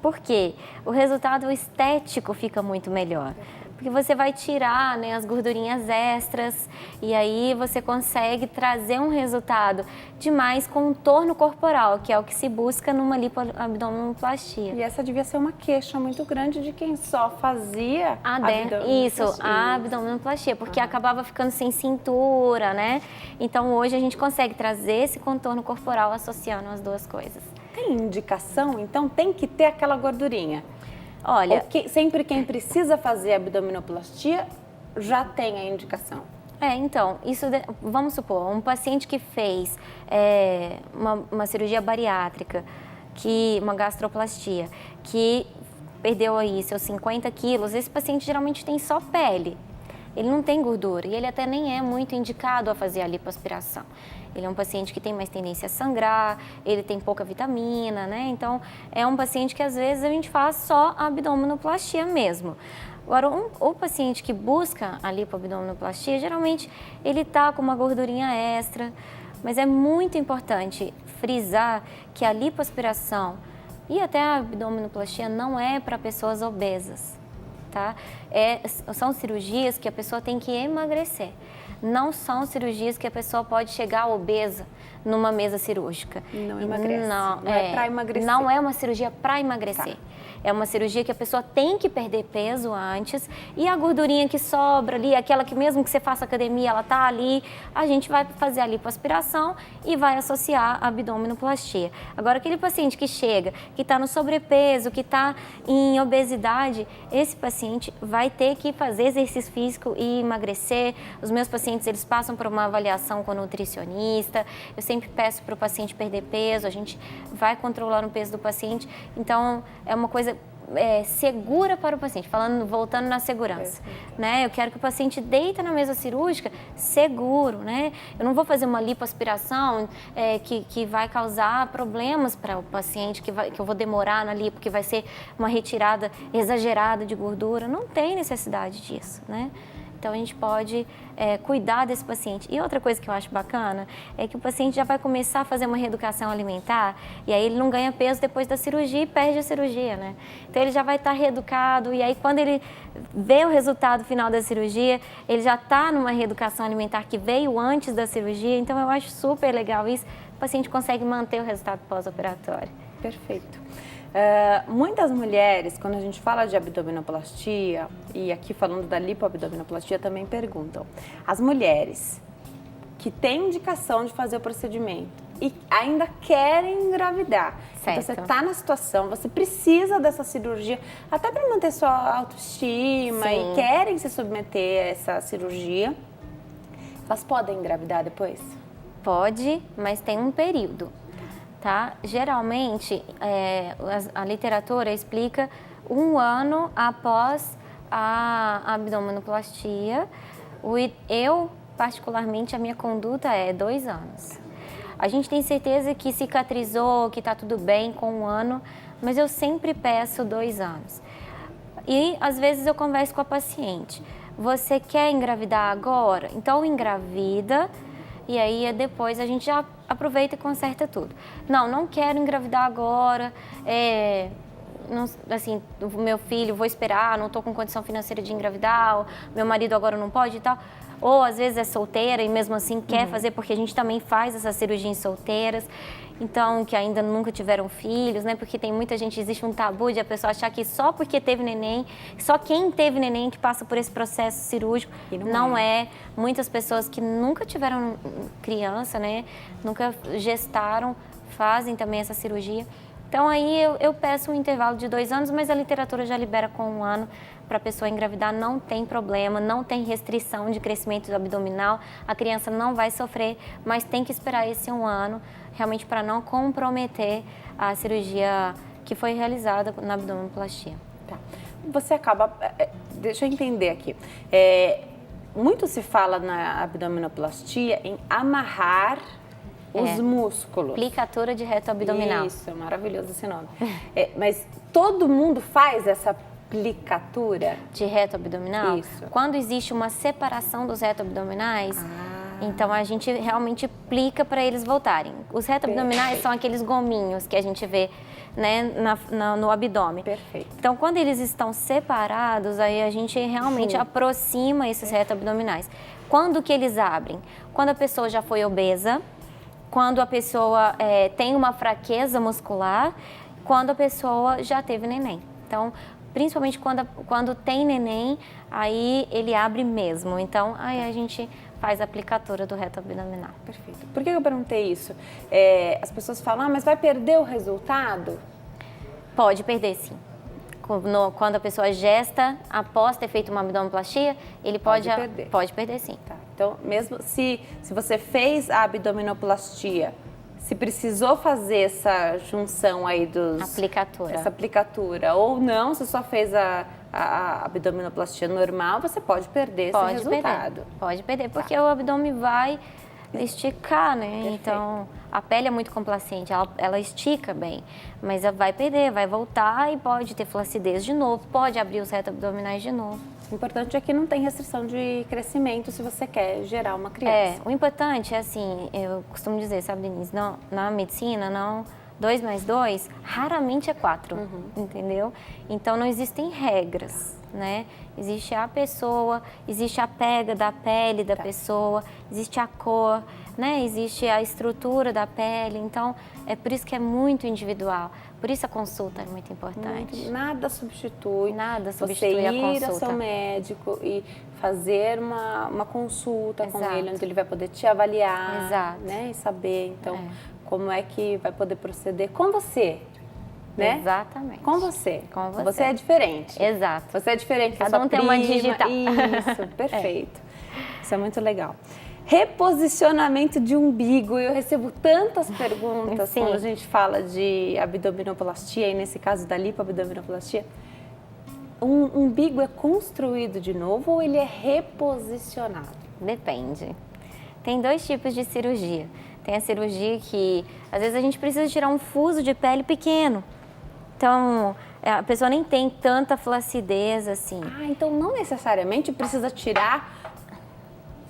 Por quê? O resultado estético fica muito melhor. Porque você vai tirar, né, as gordurinhas extras e aí você consegue trazer um resultado de mais contorno corporal, que é o que se busca numa lipoabdominoplastia. E essa devia ser uma queixa muito grande de quem só fazia a abdominoplastia, porque acabava ficando sem cintura, né? Então hoje a gente consegue trazer esse contorno corporal associando as duas coisas. Tem indicação, então tem que ter aquela gordurinha? Olha, sempre quem precisa fazer abdominoplastia já tem a indicação? Então, vamos supor, um paciente que fez uma cirurgia bariátrica, uma gastroplastia, que perdeu aí seus 50 quilos, esse paciente geralmente tem só pele. Ele não tem gordura e ele até nem é muito indicado a fazer a lipoaspiração. Ele é um paciente que tem mais tendência a sangrar, ele tem pouca vitamina, né? Então, é um paciente que às vezes a gente faz só a abdominoplastia mesmo. Agora, o paciente que busca a lipoabdominoplastia, geralmente ele tá com uma gordurinha extra, mas é muito importante frisar que a lipoaspiração e até a abdominoplastia não é para pessoas obesas. Tá? São cirurgias que a pessoa tem que emagrecer. Não são cirurgias que a pessoa pode chegar obesa numa mesa cirúrgica. Não emagrece. Não é para emagrecer. Não é uma cirurgia para emagrecer. Tá. É uma cirurgia que a pessoa tem que perder peso antes e a gordurinha que sobra ali, aquela que mesmo que você faça academia, ela tá ali, a gente vai fazer a lipoaspiração e vai associar a abdominoplastia. Agora, aquele paciente que chega, que está no sobrepeso, que está em obesidade, esse paciente vai ter que fazer exercício físico e emagrecer. Os meus pacientes, eles passam por uma avaliação com o nutricionista. Eu sempre peço para o paciente perder peso, a gente vai controlando o peso do paciente. Então, é uma coisa segura para o paciente, voltando na segurança, né? Eu quero que o paciente deita na mesa cirúrgica seguro, né? Eu não vou fazer uma lipoaspiração que vai causar problemas para o paciente, que eu vou demorar na lipo, que vai ser uma retirada exagerada de gordura. Não tem necessidade disso, né? Então, a gente pode cuidar desse paciente. E outra coisa que eu acho bacana é que o paciente já vai começar a fazer uma reeducação alimentar e aí ele não ganha peso depois da cirurgia e perde a cirurgia, né? Então, ele já vai estar reeducado e aí quando ele vê o resultado final da cirurgia, ele já está numa reeducação alimentar que veio antes da cirurgia. Então, eu acho super legal isso. O paciente consegue manter o resultado pós-operatório. Perfeito. Muitas mulheres, quando a gente fala de abdominoplastia, e aqui falando da lipoabdominoplastia, também perguntam. As mulheres que têm indicação de fazer o procedimento e ainda querem engravidar. Certo. Então você está na situação, você precisa dessa cirurgia, até para manter sua autoestima. Sim. E querem se submeter a essa cirurgia. Elas podem engravidar depois? Pode, mas tem um período. Tá? Geralmente, a literatura explica 1 ano após a abdominoplastia. Eu, particularmente, a minha conduta é 2 anos. A gente tem certeza que cicatrizou, que está tudo bem com 1 ano, mas eu sempre peço 2 anos. E, às vezes, eu converso com a paciente. Você quer engravidar agora? Então, engravida. E aí, depois, a gente já aproveita e conserta tudo. Não quero engravidar agora, assim, o meu filho, vou esperar, não estou com condição financeira de engravidar, ou meu marido agora não pode e tal. Ou, às vezes, é solteira e mesmo assim quer fazer, porque a gente também faz essa cirurgia em solteiras. Então, que ainda nunca tiveram filhos, né? Porque tem muita gente, existe um tabu de a pessoa achar que só porque teve neném, só quem teve neném que passa por esse processo cirúrgico. E não é. Muitas pessoas que nunca tiveram criança, né? Nunca gestaram, fazem também essa cirurgia. Então, aí eu peço um intervalo de 2 anos, mas a literatura já libera com 1 ano para a pessoa engravidar, não tem problema, não tem restrição de crescimento abdominal, a criança não vai sofrer, mas tem que esperar esse 1 ano, realmente para não comprometer a cirurgia que foi realizada na abdominoplastia. Tá. Você acaba... Deixa eu entender aqui. Muito se fala na abdominoplastia em amarrar os músculos. Aplicatura de reto abdominal. Isso, é maravilhoso esse nome. Mas todo mundo faz essa aplicatura? De reto abdominal? Isso. Quando existe uma separação dos reto abdominais, então a gente realmente aplica para eles voltarem. Os reto abdominais são aqueles gominhos que a gente vê, né, no abdômen. Perfeito. Então, quando eles estão separados, aí a gente realmente aproxima esses reto abdominais. Quando que eles abrem? Quando a pessoa já foi obesa, quando a pessoa tem uma fraqueza muscular, quando a pessoa já teve neném. Então, principalmente quando tem neném, aí ele abre mesmo. Então, aí a gente faz a aplicatura do reto abdominal. Perfeito. Por que eu perguntei isso? As pessoas falam, mas vai perder o resultado? Pode perder, sim. Quando a pessoa gesta, após ter feito uma abdominoplastia, ele pode perder. Pode perder, sim. Tá. Então, mesmo se você fez a abdominoplastia, se precisou fazer essa junção aí essa aplicatura, ou não, se só fez a abdominoplastia normal, você pode perder esse resultado. Pode perder, porque o abdômen vai esticar, né? Perfeito. Então, a pele é muito complacente, ela estica bem, mas ela vai perder, vai voltar e pode ter flacidez de novo, pode abrir os reto abdominais de novo. O importante é que não tem restrição de crescimento se você quer gerar uma criança. O importante é assim, eu costumo dizer, sabe, Denise, na medicina, não, 2 mais 2 raramente é 4, entendeu? Então, não existem regras, né? Existe a pessoa, existe a pega da pele da pessoa, existe a cor, né? Existe a estrutura da pele, então é por isso que é muito individual, por isso a consulta é muito importante. Nada substitui a consulta. Você ir ao seu médico e fazer uma consulta com ele, onde ele vai poder te avaliar, né? E saber, então, como é que vai poder proceder com você. Né? Exatamente. Com você. Com você. Você é diferente. Exato. Você é diferente da Cada sua um tem prima. uma digital. Isso, perfeito. Isso é muito legal. Reposicionamento de umbigo. Eu recebo tantas perguntas quando a gente fala de abdominoplastia, e nesse caso da lipoabdominoplastia. Um umbigo é construído de novo ou ele é reposicionado? Depende. Tem 2 tipos de cirurgia. Tem a cirurgia que, às vezes, a gente precisa tirar um fuso de pele pequeno. Então, a pessoa nem tem tanta flacidez assim. Ah, então não necessariamente precisa tirar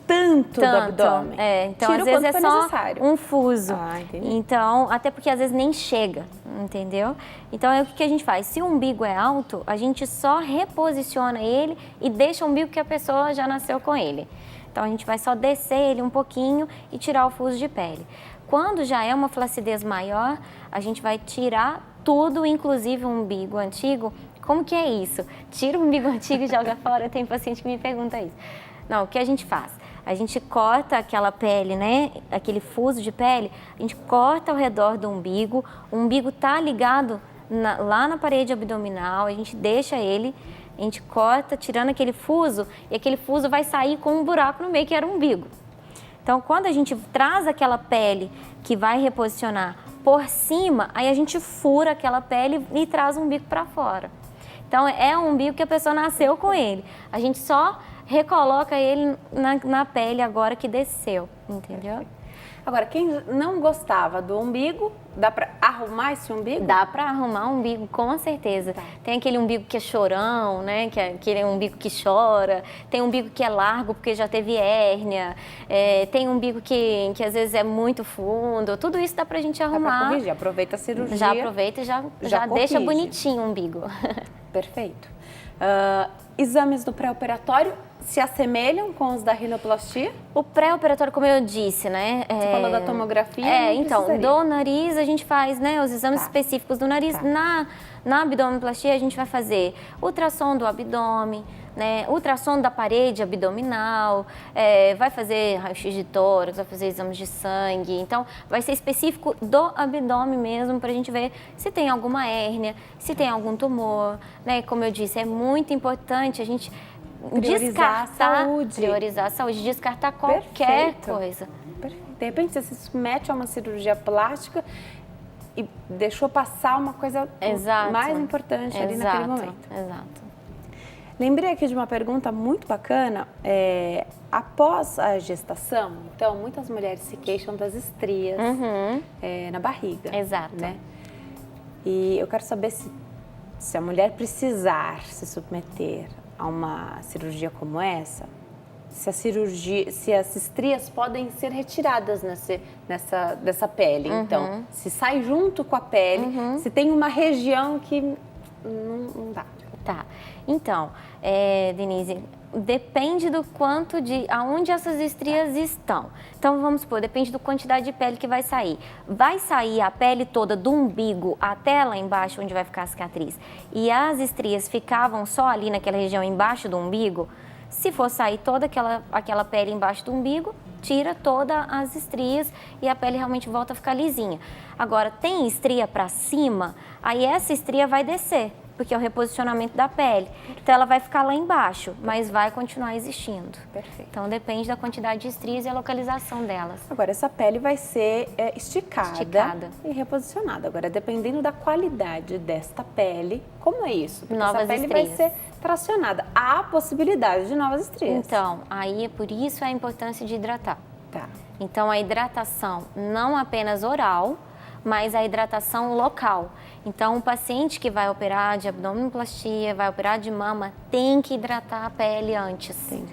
tanto do abdômen. Então Tira às vezes é só necessário. um fuso. Ah, entendi. Então, até porque às vezes nem chega, entendeu? Então, o que a gente faz? Se o umbigo é alto, a gente só reposiciona ele e deixa o umbigo que a pessoa já nasceu com ele. Então, a gente vai só descer ele um pouquinho e tirar o fuso de pele. Quando já é uma flacidez maior, a gente vai tirar tudo, inclusive o umbigo antigo. Como que é isso? Tira o umbigo antigo e joga fora. Tem paciente que me pergunta isso. Não, o que a gente faz? A gente corta aquela pele, né? Aquele fuso de pele, a gente corta ao redor do umbigo. O umbigo tá ligado lá na parede abdominal, a gente deixa ele, a gente corta, tirando aquele fuso, e aquele fuso vai sair com um buraco no meio, que era o umbigo. Então, quando a gente traz aquela pele que vai reposicionar por cima, aí a gente fura aquela pele e traz o umbigo para fora. Então, é um umbigo que a pessoa nasceu com ele. A gente só recoloca ele na pele agora que desceu, entendeu? Agora, quem não gostava do umbigo, dá para arrumar esse umbigo? Dá para arrumar um umbigo, com certeza. Tá. Tem aquele umbigo que é chorão, né? Que é aquele umbigo que chora. Tem umbigo que é largo porque já teve hérnia. Tem umbigo que às vezes é muito fundo. Tudo isso dá pra gente arrumar. Dá pra corrigir, aproveita a cirurgia. Já aproveita e já deixa bonitinho o umbigo. Perfeito. Exames do pré-operatório se assemelham com os da rinoplastia? O pré-operatório, como eu disse, né? Você falou da tomografia? Então, do nariz a gente faz, né, os exames específicos do nariz. Na abdominoplastia a gente vai fazer ultrassom do abdômen, né, ultrassom da parede abdominal, vai fazer raio-x de tórax, vai fazer exames de sangue. Então, vai ser específico do abdômen mesmo, para a gente ver se tem alguma hérnia, se tem algum tumor, né? Como eu disse, é muito importante a gente priorizar a saúde, descartar qualquer coisa. Perfeito. De repente, você se submete a uma cirurgia plástica e deixou passar uma coisa mais importante ali naquele momento. Exato. Lembrei aqui de uma pergunta muito bacana. Após a gestação, então, muitas mulheres se queixam das estrias na barriga. Exato. Né? E eu quero saber se a mulher precisar se submeter a uma cirurgia como essa, se as estrias podem ser retiradas dessa pele. Então, se sai junto com a pele, se tem uma região que não dá. Tá. Então, Denise, depende do quanto aonde essas estrias estão. Então, vamos supor, depende da quantidade de pele que vai sair. Vai sair a pele toda do umbigo até lá embaixo, onde vai ficar a cicatriz, e as estrias ficavam só ali naquela região embaixo do umbigo. Se for sair toda aquela pele embaixo do umbigo, tira todas as estrias e a pele realmente volta a ficar lisinha. Agora, tem estria para cima, aí essa estria vai descer, porque é o reposicionamento da pele. Então, ela vai ficar lá embaixo, mas vai continuar existindo. Perfeito. Então, depende da quantidade de estrias e a localização delas. Agora, essa pele vai ser esticada e reposicionada. Agora, dependendo da qualidade desta pele, como é isso? Porque novas essa pele estrias. vai ser tracionada. Há a possibilidade de novas estrias. Então, aí é por isso a importância de hidratar. Tá. Então, a hidratação não apenas oral, mas a hidratação local. Então, o paciente que vai operar de abdominoplastia, vai operar de mama, tem que hidratar a pele antes. Sim.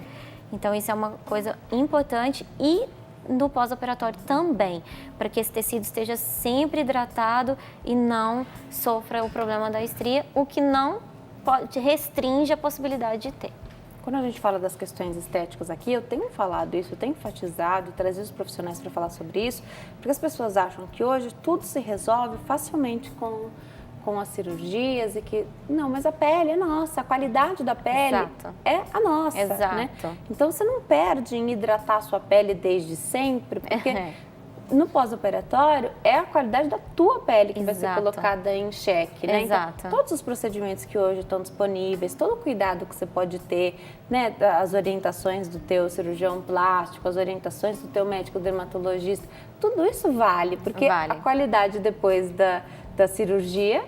Então, isso é uma coisa importante e no pós-operatório também, para que esse tecido esteja sempre hidratado e não sofra o problema da estria, o que não restringe a possibilidade de ter. Quando a gente fala das questões estéticas aqui, eu tenho falado isso, eu tenho enfatizado, trazido os profissionais para falar sobre isso, porque as pessoas acham que hoje tudo se resolve facilmente com as cirurgias e que, não, mas a pele é nossa, a qualidade da pele é a nossa. Exato. Né? Então, você não perde em hidratar a sua pele desde sempre, porque no pós-operatório é a qualidade da tua pele que vai ser colocada em xeque, né? Exato. Então, todos os procedimentos que hoje estão disponíveis, todo o cuidado que você pode ter, né? As orientações do teu cirurgião plástico, as orientações do teu médico dermatologista, tudo isso vale, porque a qualidade depois da cirurgia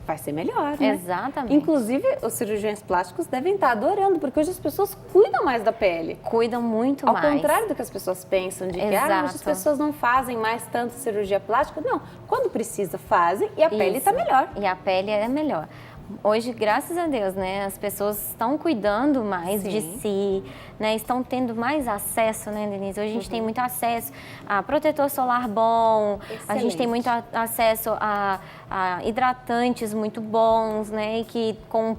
vai ser melhor, né? Exatamente. Inclusive, os cirurgiões plásticos devem estar adorando, porque hoje as pessoas cuidam mais da pele. Cuidam muito Ao mais. contrário do que as pessoas pensam, de que Exato. as pessoas não fazem mais tanto cirurgia plástica. Não, quando precisa fazem e a pele está melhor. E a pele é melhor. Hoje, graças a Deus, né, as pessoas estão cuidando mais de si, né, estão tendo mais acesso, né, Denise? Hoje a gente tem muito acesso a protetor solar bom, a gente tem muito acesso a hidratantes muito bons, né, e que com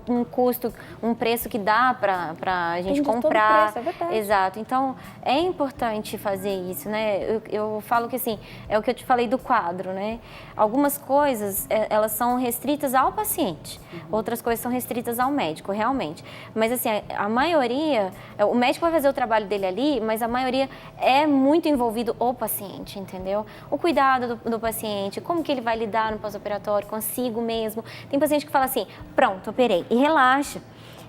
um preço que dá para a gente comprar. Todo preço, é verdade. Exato. Então, é importante fazer isso, né? Eu falo que, assim, é o que eu te falei do quadro, né? Algumas coisas, elas são restritas ao paciente. Outras coisas são restritas ao médico, realmente. Mas, assim, a maioria, o médico vai fazer o trabalho dele ali, mas a maioria é muito envolvido o paciente, entendeu? O cuidado do paciente, como que ele vai lidar no pós-operatório, consigo mesmo. Tem paciente que fala assim, pronto, operei, e relaxa.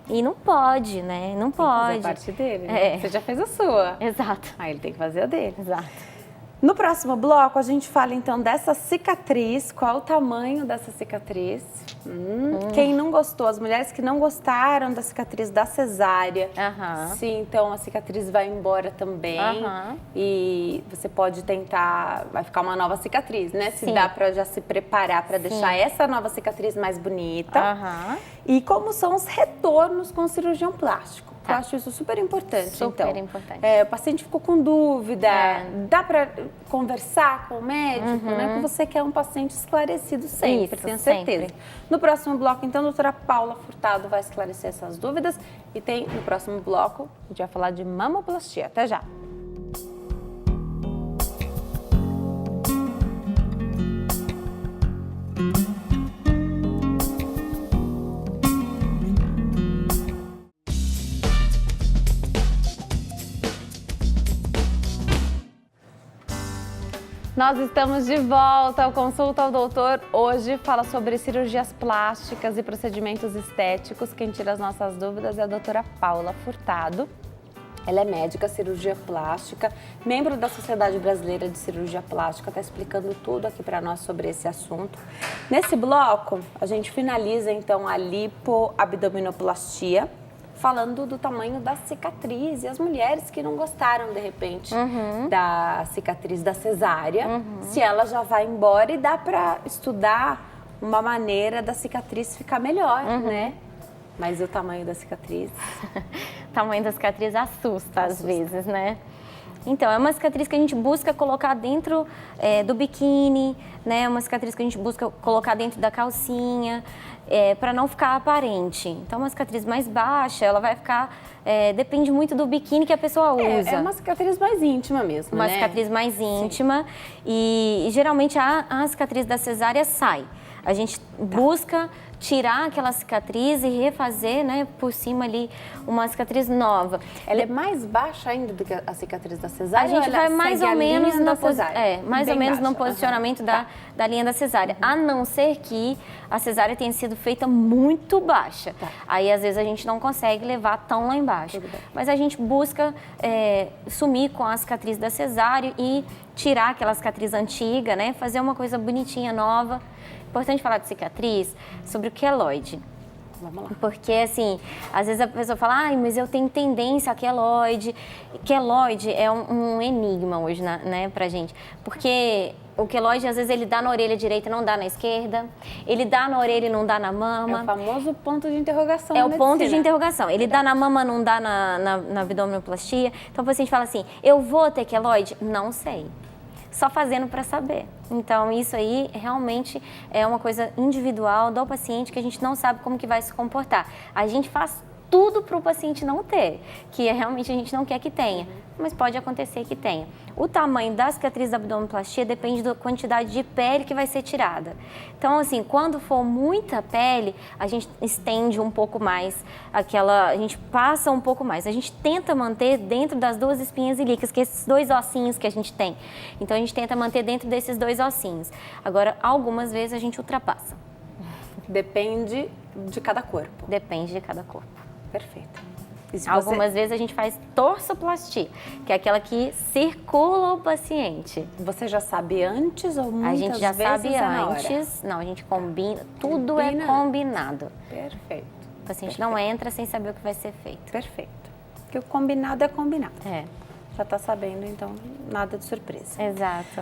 E não pode, né? Não pode. Tem que fazer a parte dele, né? Você já fez a sua. Exato. Aí ele tem que fazer a dele. Exato. No próximo bloco, a gente fala então dessa cicatriz, qual o tamanho dessa cicatriz. Quem não gostou, as mulheres que não gostaram da cicatriz da cesárea, se então a cicatriz vai embora também e você pode tentar, vai ficar uma nova cicatriz, né? Se dá pra já se preparar pra deixar essa nova cicatriz mais bonita. E como são os retornos com o cirurgião plástico. Eu acho isso super importante. Super importante. O paciente ficou com dúvida, dá para conversar com o médico, né? Porque você quer um paciente esclarecido sempre, tenho certeza. Sempre. No próximo bloco, então, a doutora Paula Furtado vai esclarecer essas dúvidas. E tem, no próximo bloco, a gente vai falar de mamoplastia. Até já! Nós estamos de volta ao Consulta ao Doutor. Hoje fala sobre cirurgias plásticas e procedimentos estéticos. Quem tira as nossas dúvidas é a doutora Paula Furtado. Ela é médica, cirurgia plástica, membro da Sociedade Brasileira de Cirurgia Plástica, está explicando tudo aqui para nós sobre esse assunto. Nesse bloco, a gente finaliza então a lipoabdominoplastia, falando do tamanho da cicatriz e as mulheres que não gostaram, de repente, da cicatriz da cesárea, se ela já vai embora e dá para estudar uma maneira da cicatriz ficar melhor, né? Mas o tamanho da cicatriz... O tamanho da cicatriz assusta às vezes, né? Então, é uma cicatriz que a gente busca colocar dentro do biquíni, né? É uma cicatriz que a gente busca colocar dentro da calcinha, para não ficar aparente. Então, uma cicatriz mais baixa, ela vai ficar... depende muito do biquíni que a pessoa usa. É uma cicatriz mais íntima mesmo, uma né? cicatriz mais íntima. E geralmente a cicatriz da cesárea sai. A gente busca tirar aquela cicatriz e refazer, né, por cima ali, uma cicatriz nova. Ela é mais baixa ainda do que a cicatriz da cesárea? A gente vai mais ou menos no baixa. posicionamento da linha da cesárea, a não ser que a cesárea tenha sido feita muito baixa. Aí, às vezes, a gente não consegue levar tão lá embaixo. Mas a gente busca sumir com a cicatriz da cesárea e tirar aquela cicatriz antiga, né, fazer uma coisa bonitinha, nova. Importante falar de cicatriz, sobre o queloide. Vamos lá. Porque, assim, às vezes a pessoa fala, ai, mas eu tenho tendência a queloide. Queloide é um enigma hoje, né, pra gente. Porque o queloide, às vezes, ele dá na orelha direita e não dá na esquerda. Ele dá na orelha e não dá na mama. É o famoso ponto de interrogação. É o ponto de interrogação. Ele dá na mama, não dá na abdominoplastia. Então, o paciente fala assim, eu vou ter queloide? Não sei. Só fazendo para saber. Então, isso aí realmente é uma coisa individual do paciente que a gente não sabe como que vai se comportar. A gente faz tudo para o paciente não ter, que realmente a gente não quer que tenha, mas pode acontecer que tenha. O tamanho da cicatriz da abdominoplastia depende da quantidade de pele que vai ser tirada. Então, assim, quando for muita pele, a gente estende um pouco mais, a gente passa um pouco mais. A gente tenta manter dentro das duas espinhas ilíacas, que é esses dois ossinhos que a gente tem. Então, a gente tenta manter dentro desses dois ossinhos. Agora, algumas vezes a gente ultrapassa. Depende de cada corpo. Depende de cada corpo. Perfeito. E se Algumas vezes a gente faz torsoplastia, que é aquela que circula o paciente. Você já sabe antes ou muitas A gente já vezes sabe é na hora? antes. Não, a gente combina. Tudo é Combina? combinado. Perfeito. O paciente não entra sem saber o que vai ser feito. Perfeito. Porque o combinado é combinado. É, Já está sabendo, então nada de surpresa. exato.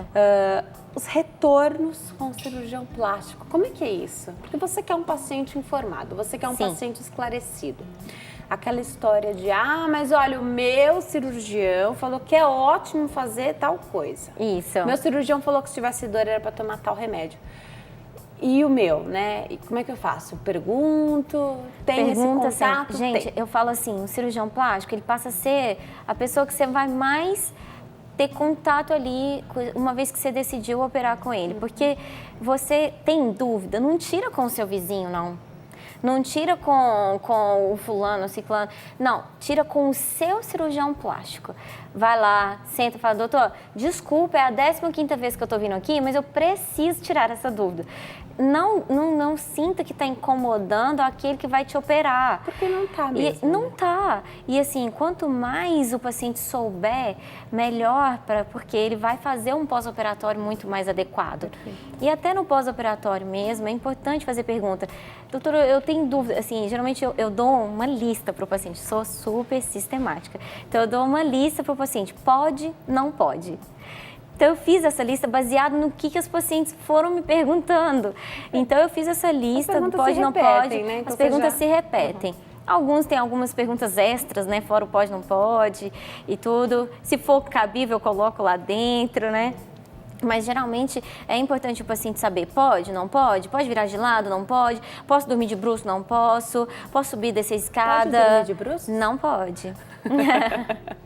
Os retornos com o cirurgião plástico, como é que é isso? Porque você quer um paciente informado, você quer um Sim. paciente esclarecido. Aquela história de, mas olha, o meu cirurgião falou que é ótimo fazer tal coisa. Isso. Meu cirurgião falou que se tivesse dor era para tomar tal remédio. E o meu, né? E como é que eu faço? Pergunto, tem esse Pergunta contato? sempre. Gente, Tem. eu falo assim, o cirurgião plástico, ele passa a ser a pessoa que você vai mais ter contato ali uma vez que você decidiu operar com ele. Porque você tem dúvida, não tira com o seu vizinho, não. Não tira com o fulano, o ciclano. Não, tira com o seu cirurgião plástico. Vai lá, senta e fala, doutor, desculpa, é a 15ª vez que eu tô vindo aqui, mas eu preciso tirar essa dúvida. Não sinta que está incomodando aquele que vai te operar. Porque não tá mesmo. Não tá. E assim, quanto mais o paciente souber, melhor, porque ele vai fazer um pós-operatório muito mais adequado. E até no pós-operatório mesmo, é importante fazer pergunta. Doutor, eu tenho dúvida. Assim, geralmente eu dou uma lista para o paciente, sou super sistemática. Então, eu dou uma lista para o paciente, pode, não pode. Então, eu fiz essa lista baseada no que os pacientes foram me perguntando. Então, eu fiz essa lista, pode, não pode. Né? Então, as perguntas se repetem. Alguns têm algumas perguntas extras, né? Fora o pode, não pode e tudo. Se for cabível, eu coloco lá dentro, né? Mas, geralmente, é importante o paciente saber, pode, não pode? Pode virar de lado, não pode? Posso dormir de bruços, não posso? Posso subir e descer a escada? Pode dormir de bruços? Não pode.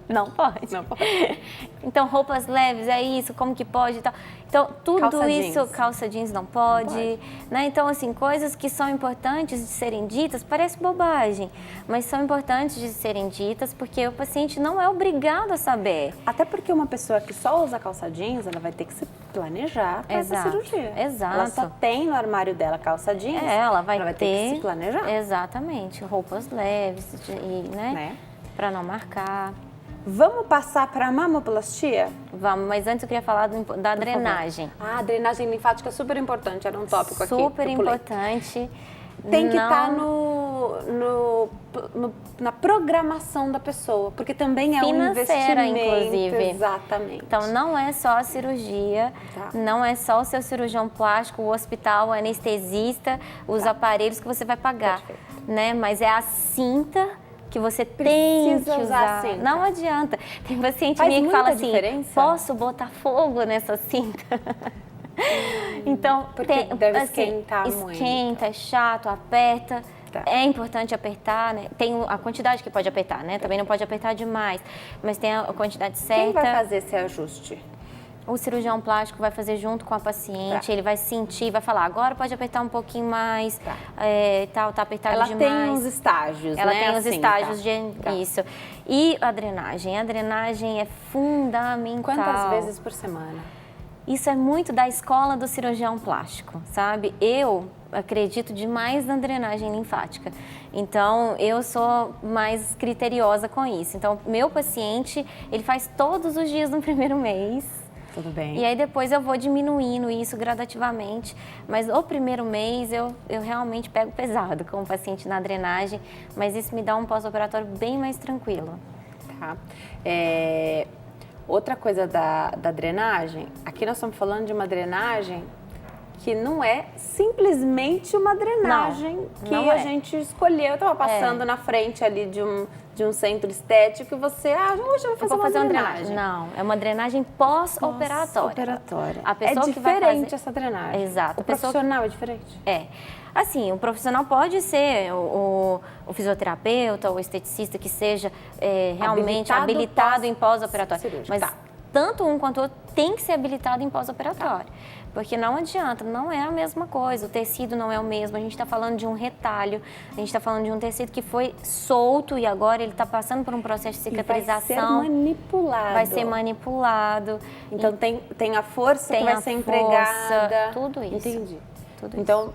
Não pode. Não pode. Então, roupas leves, é isso, como que pode e tal. Então, tudo Calça isso, jeans. calça jeans não pode, né? Então, assim, coisas que são importantes de serem ditas, parece bobagem, mas são importantes de serem ditas porque o paciente não é obrigado a saber. Até porque uma pessoa que só usa calça jeans, ela vai ter que se planejar para essa Exato, cirurgia. exato. Ela só tem no armário dela calça jeans, Ela vai ter que se planejar. Exatamente, roupas leves, né? Para não marcar. Vamos passar para a mamoplastia? Vamos, mas antes eu queria falar da drenagem. A drenagem linfática é super importante, era um tópico aqui. Super importante. Tem que estar na programação da pessoa, porque também é um financeira, investimento. inclusive. Exatamente. Então, não é só a cirurgia, não é só o seu cirurgião plástico, o hospital, o anestesista, os aparelhos que você vai pagar, né? Mas é a cinta que você tem que usar. Cinta. Não adianta. Tem paciente Faz minha que fala muita assim, diferença? posso botar fogo nessa cinta? Então, porque deve esquentar muito. Esquenta, é chato, aperta. É importante apertar, né? Tem a quantidade que pode apertar, né? Também não pode apertar demais, mas tem a quantidade certa. Quem vai fazer esse ajuste? O cirurgião plástico vai fazer junto com a paciente, ele vai sentir, vai falar, agora pode apertar um pouquinho mais, tá apertado Ela demais. tem uns estágios, Ela né? tem os Assim, estágios de isso. E a drenagem é fundamental. Quantas vezes por semana? Isso é muito da escola do cirurgião plástico, sabe? Eu acredito demais na drenagem linfática. Então, eu sou mais criteriosa com isso. Então, meu paciente, ele faz todos os dias no primeiro mês. Tudo bem. E aí, depois eu vou diminuindo isso gradativamente. Mas o primeiro mês, eu realmente pego pesado com o paciente na drenagem. Mas isso me dá um pós-operatório bem mais tranquilo. Tá. Outra coisa da drenagem, aqui nós estamos falando de uma drenagem que não é simplesmente uma drenagem que a gente escolheu. Eu estava passando na frente ali de um centro estético e você, hoje eu vou fazer uma drenagem. Não, é uma drenagem pós-operatória. A pessoa que vai fazer essa drenagem. Exato. O profissional é diferente? É. Assim, o profissional pode ser o fisioterapeuta, o esteticista que seja realmente habilitado em pós-operatório. Mas tanto um quanto o outro tem que ser habilitado em pós-operatório. Porque não adianta, não é a mesma coisa, o tecido não é o mesmo, a gente está falando de um retalho, a gente está falando de um tecido que foi solto e agora ele está passando por um processo de cicatrização. Vai ser manipulado. Vai ser manipulado. Então tem a força que vai ser empregada. Tudo isso. Entendi. Tudo então,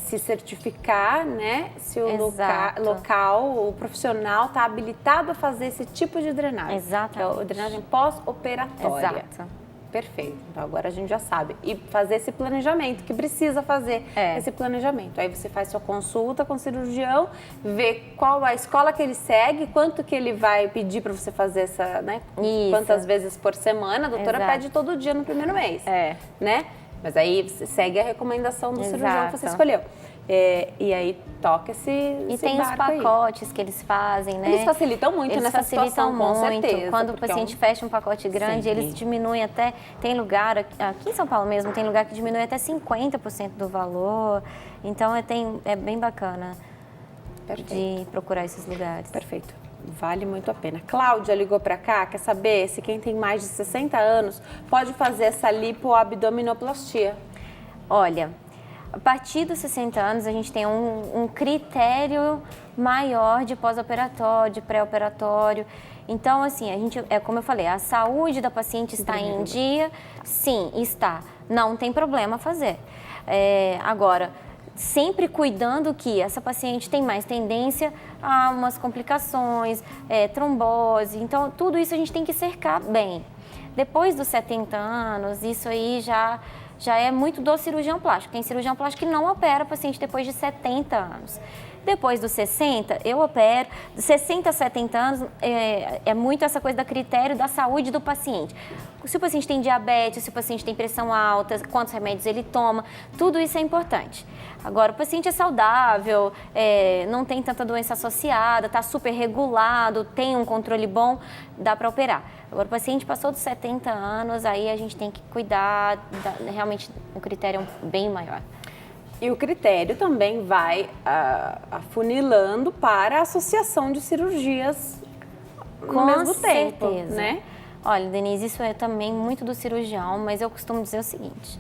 se certificar, né, se o Exato. local, o profissional está habilitado a fazer esse tipo de drenagem. Exatamente. Que é a drenagem pós-operatória. Exato. Perfeito. Então agora a gente já sabe. E fazer esse planejamento, que precisa fazer esse planejamento. Aí você faz sua consulta com o cirurgião, vê qual a escola que ele segue, quanto que ele vai pedir para você fazer essa, né? Isso. Quantas vezes por semana. A doutora Exato. pede todo dia no primeiro mês. Né? Mas aí você segue a recomendação do cirurgião que você escolheu. E aí toca esse E tem os pacotes que eles fazem, né? Eles facilitam muito nessa situação, com certeza. Quando o paciente fecha um pacote grande, eles diminuem até... Tem lugar, aqui em São Paulo mesmo, tem lugar que diminui até 50% do valor. Então é bem bacana de procurar esses lugares. Perfeito. Vale muito a pena. Cláudia ligou para cá, quer saber se quem tem mais de 60 anos pode fazer essa lipoabdominoplastia. Olha, a partir dos 60 anos, a gente tem um critério maior de pós-operatório, de pré-operatório. Então, assim, como eu falei, a saúde da paciente está em dia? Sim, está. Não tem problema fazer. Agora, sempre cuidando que essa paciente tem mais tendência a umas complicações, trombose. Então, tudo isso a gente tem que cercar bem. Depois dos 70 anos, isso aí já é muito do cirurgião plástico. Tem cirurgião plástico que não opera paciente depois de 70 anos. Depois dos 60, eu opero. De 60 a 70 anos, é muito essa coisa do critério da saúde do paciente. Se o paciente tem diabetes, se o paciente tem pressão alta, quantos remédios ele toma, tudo isso é importante. Agora, o paciente é saudável, não tem tanta doença associada, está super regulado, tem um controle bom, dá para operar. Agora, o paciente passou dos 70 anos, aí a gente tem que cuidar, realmente um critério bem maior. E o critério também vai afunilando para a associação de cirurgias no mesmo tempo, né? Olha, Denise, isso é também muito do cirurgião, mas eu costumo dizer o seguinte,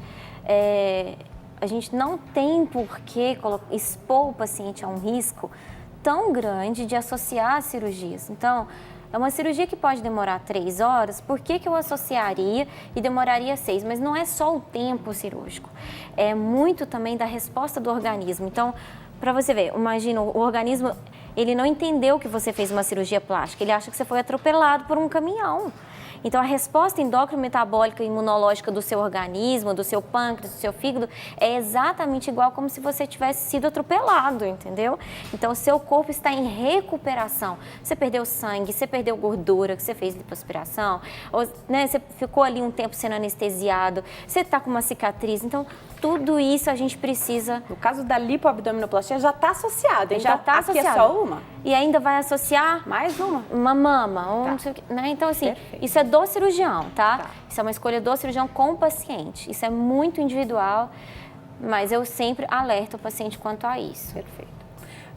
a gente não tem por que expor o paciente a um risco tão grande de associar as cirurgias. Então, é uma cirurgia que pode demorar 3 horas, por que eu associaria e demoraria 6? Mas não é só o tempo cirúrgico, é muito também da resposta do organismo. Então, para você ver, imagina, o organismo, ele não entendeu que você fez uma cirurgia plástica, ele acha que você foi atropelado por um caminhão. Então, a resposta endócrino-metabólica e imunológica do seu organismo, do seu pâncreas, do seu fígado, é exatamente igual como se você tivesse sido atropelado, entendeu? Então, o seu corpo está em recuperação. Você perdeu sangue, você perdeu gordura, que você fez lipoaspiração, ou, né, você ficou ali um tempo sendo anestesiado, você está com uma cicatriz. Então, tudo isso a gente precisa... No caso da lipoabdominoplastia, já está associado. Já está associado. Aqui é só uma? E ainda vai associar... Mais uma? Uma mama. Não sei o que, né? Então, assim, isso é do cirurgião, tá? Isso é uma escolha do cirurgião com o paciente. Isso é muito individual, mas eu sempre alerto o paciente quanto a isso. Perfeito.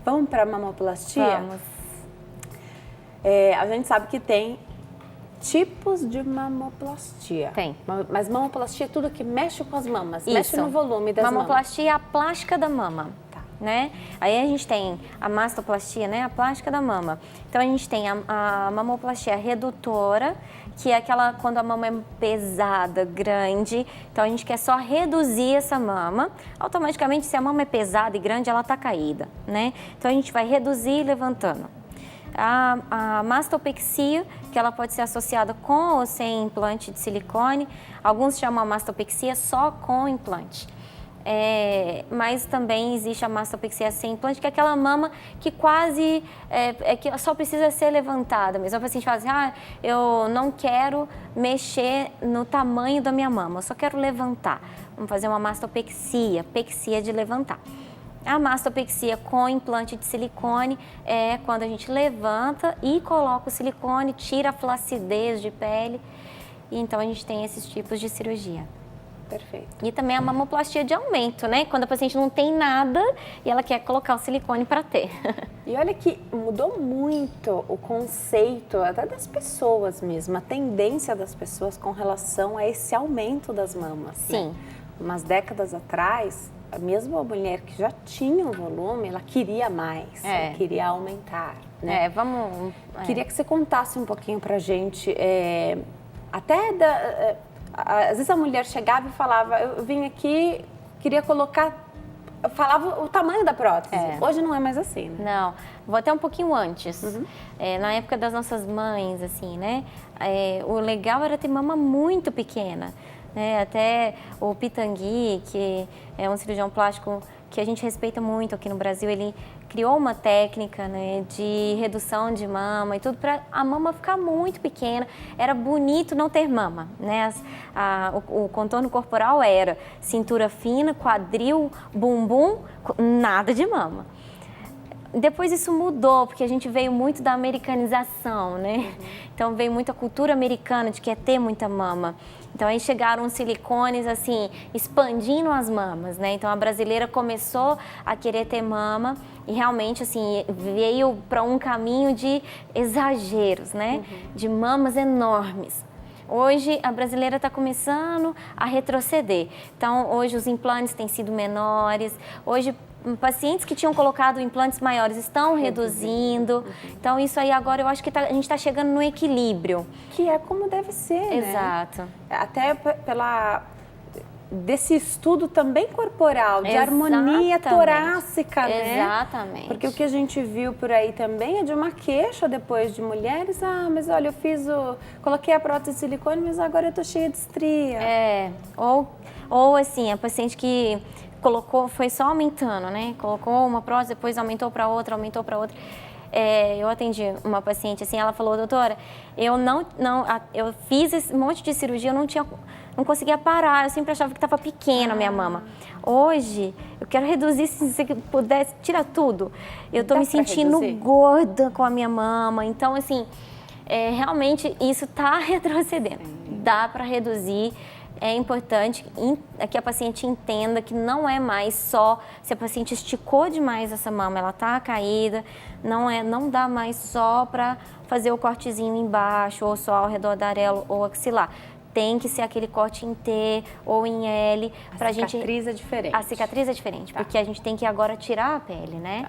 Vamos para a mamoplastia? Vamos. A gente sabe que tem tipos de mamoplastia. Tem. Mas mamoplastia é tudo que mexe com as mamas, mexe no volume das mamoplastia é a plástica da mama. Né? Aí a gente tem a mastoplastia, né? A plástica da mama. Então a gente tem a mamoplastia redutora, que é aquela quando a mama é pesada, grande. Então a gente quer só reduzir essa mama. Automaticamente, se a mama é pesada e grande, ela está caída, né? Então a gente vai reduzir levantando. A mastopexia, que ela pode ser associada com ou sem implante de silicone. Alguns chamam a mastopexia só com implante. Mas também existe a mastopexia sem implante, que é aquela mama que quase que só precisa ser levantada mesmo. O paciente fala assim, eu não quero mexer no tamanho da minha mama, eu só quero levantar. Vamos fazer uma mastopexia, pexia de levantar. A mastopexia com implante de silicone é quando a gente levanta e coloca o silicone, tira a flacidez de pele. E então a gente tem esses tipos de cirurgia. Perfeito. E também a mamoplastia de aumento, né? Quando a paciente não tem nada e ela quer colocar o silicone para ter. E olha que mudou muito o conceito até das pessoas mesmo, a tendência das pessoas com relação a esse aumento das mamas. Sim. Né? Umas décadas atrás, mesmo a mulher que já tinha um volume, ela queria mais, ela queria aumentar. Né? Queria que você contasse um pouquinho pra gente, às vezes a mulher chegava e falava, eu vim aqui, queria colocar falava o tamanho da prótese. Hoje não é mais assim, né? Não, vou até um pouquinho antes. Na época das nossas mães, assim, né? O legal era ter mama muito pequena. Né? Até o Pitangui, que é um cirurgião plástico que a gente respeita muito aqui no Brasil, ele criou uma técnica, né, de redução de mama e tudo para a mama ficar muito pequena. Era bonito não ter mama, né? O contorno corporal era cintura fina, quadril, bumbum, nada de mama. Depois isso mudou, porque a gente veio muito da americanização, né? Então veio muita cultura americana de quer ter muita mama. Então aí chegaram os silicones assim, expandindo as mamas, né? Então a brasileira começou a querer ter mama e realmente assim, veio para um caminho de exageros, né? De mamas enormes. Hoje a brasileira está começando a retroceder. Então hoje os implantes têm sido menores, hoje pacientes que tinham colocado implantes maiores estão reduzindo. Então isso aí agora eu acho que a gente está chegando no equilíbrio. Que é como deve ser, né? Exato. Até desse estudo também corporal, de harmonia torácica, né? Exatamente. Porque o que a gente viu por aí também é de uma queixa depois de mulheres, mas olha, coloquei a prótese de silicone, mas agora eu tô cheia de estria. Ou assim, a paciente que colocou, foi só aumentando, né? Colocou uma prótese, depois aumentou para outra, aumentou para outra. Eu atendi uma paciente assim, ela falou, doutora, eu fiz esse monte de cirurgia, eu não conseguia parar, eu sempre achava que estava pequena a minha mama. Hoje, eu quero reduzir, se você pudesse, tira tudo. Eu estou me sentindo gorda com a minha mama, então assim, realmente isso está retrocedendo. Dá para reduzir. É importante que a paciente entenda que não é mais só se a paciente esticou demais essa mama, ela está caída, não dá mais só para fazer o cortezinho embaixo ou só ao redor da areola ou axilar. Tem que ser aquele corte em T ou em L. A cicatriz é diferente. A cicatriz é diferente, porque a gente tem que agora tirar a pele, né?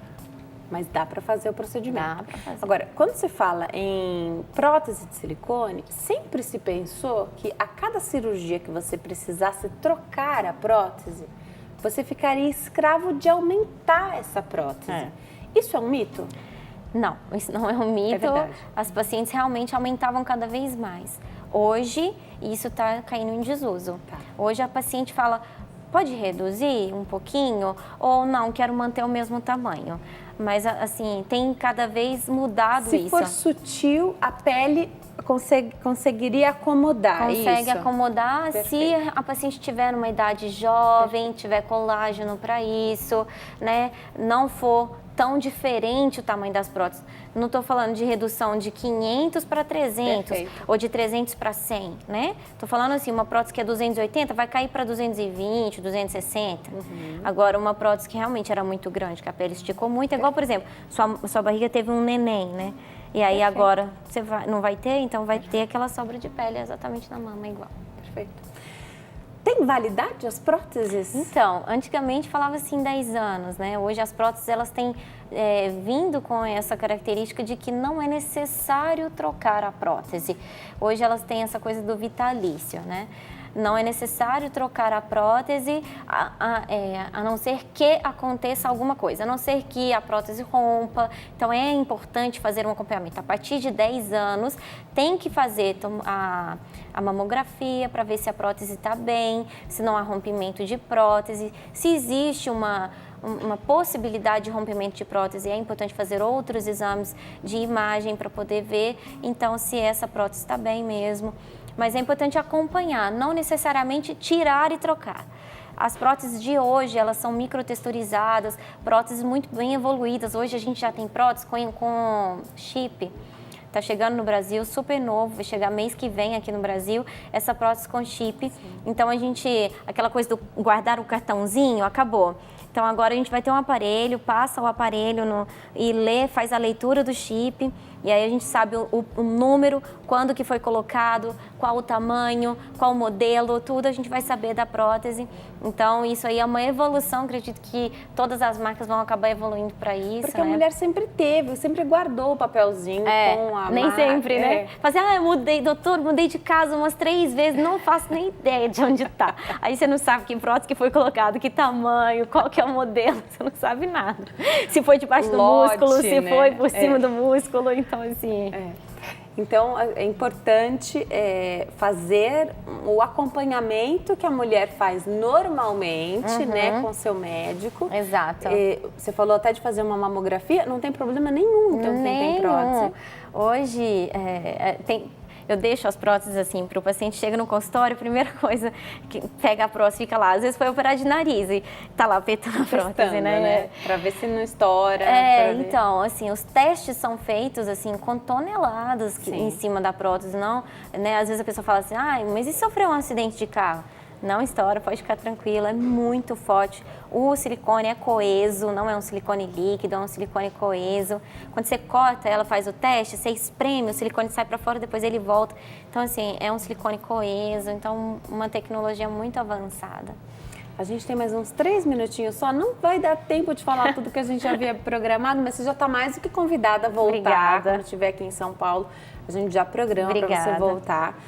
Mas dá para fazer o procedimento. Dá para fazer. Agora, quando se fala em prótese de silicone, sempre se pensou que a cada cirurgia que você precisasse trocar a prótese, você ficaria escravo de aumentar essa prótese. Isso é um mito? Não, isso não é um mito. É verdade. As pacientes realmente aumentavam cada vez mais. Hoje, isso está caindo em desuso. Hoje a paciente fala, pode reduzir um pouquinho? Ou não, quero manter o mesmo tamanho. Mas, assim, tem cada vez mudado isso. Se for sutil, a pele conseguiria acomodar. Consegue acomodar. Perfeito. Se a paciente tiver numa idade jovem, tiver colágeno para isso, né? Não for tão diferente o tamanho das próteses. Não estou falando de redução de 500 para 300 ou de 300 para 100, né? Estou falando assim, uma prótese que é 280 vai cair para 220, 260. Agora, uma prótese que realmente era muito grande, que a pele esticou muito, é igual, por exemplo, sua barriga teve um neném, né? E aí agora você não vai ter, então vai ter aquela sobra de pele exatamente na mama igual. Perfeito. Tem validade as próteses? Então, antigamente falava assim 10 anos, né? Hoje as próteses elas têm vindo com essa característica de que não é necessário trocar a prótese. Hoje elas têm essa coisa do vitalício, né? Não é necessário trocar a prótese a não ser que aconteça alguma coisa, a não ser que a prótese rompa. Então é importante fazer um acompanhamento. A partir de 10 anos tem que fazer a mamografia para ver se a prótese está bem, se não há rompimento de prótese, se existe uma possibilidade de rompimento de prótese, é importante fazer outros exames de imagem para poder ver, então, se essa prótese está bem mesmo. Mas é importante acompanhar, não necessariamente tirar e trocar. As próteses de hoje, elas são microtexturizadas, próteses muito bem evoluídas. Hoje a gente já tem próteses com chip. Está chegando no Brasil, super novo, vai chegar mês que vem aqui no Brasil, essa prótese com chip. Então, aquela coisa do guardar o cartãozinho, acabou. Então, agora a gente vai ter um aparelho, passa o aparelho e faz a leitura do chip. E aí a gente sabe o número, quando que foi colocado, qual o tamanho, qual o modelo, tudo a gente vai saber da prótese. Então, isso aí é uma evolução, acredito que todas as marcas vão acabar evoluindo para isso. Porque a mulher sempre teve, sempre guardou o papelzinho com a nem marca. sempre, né? Fazer, eu mudei, doutor, mudei de casa umas 3 vezes, não faço nem ideia de onde tá. Aí você não sabe que prótese que foi colocado, que tamanho, qual que é o modelo, você não sabe nada. Se foi debaixo do músculo, se foi por cima do músculo, então assim... Então, é importante fazer o acompanhamento que a mulher faz normalmente, né, com seu médico. Exato. Você falou até de fazer uma mamografia, não tem problema nenhum, então, quem tem prótese. Hoje, eu deixo as próteses assim para o paciente, chega no consultório, a primeira coisa que pega a prótese, fica lá. Às vezes foi operar de nariz e tá lá apertando a prótese, né? Para ver se não estoura. Então, assim, os testes são feitos assim com toneladas em cima da prótese, não, né? Às vezes a pessoa fala assim, mas e se sofreu um acidente de carro? Não estoura, pode ficar tranquila, é muito forte. O silicone é coeso, não é um silicone líquido, é um silicone coeso. Quando você corta, ela faz o teste, você espreme, o silicone sai para fora, depois ele volta. Então, assim, é um silicone coeso, então uma tecnologia muito avançada. A gente tem mais uns 3 minutinhos só, não vai dar tempo de falar tudo que a gente havia programado, mas você já está mais do que convidada a voltar. Obrigada. Quando estiver aqui em São Paulo, a gente já programa para você voltar.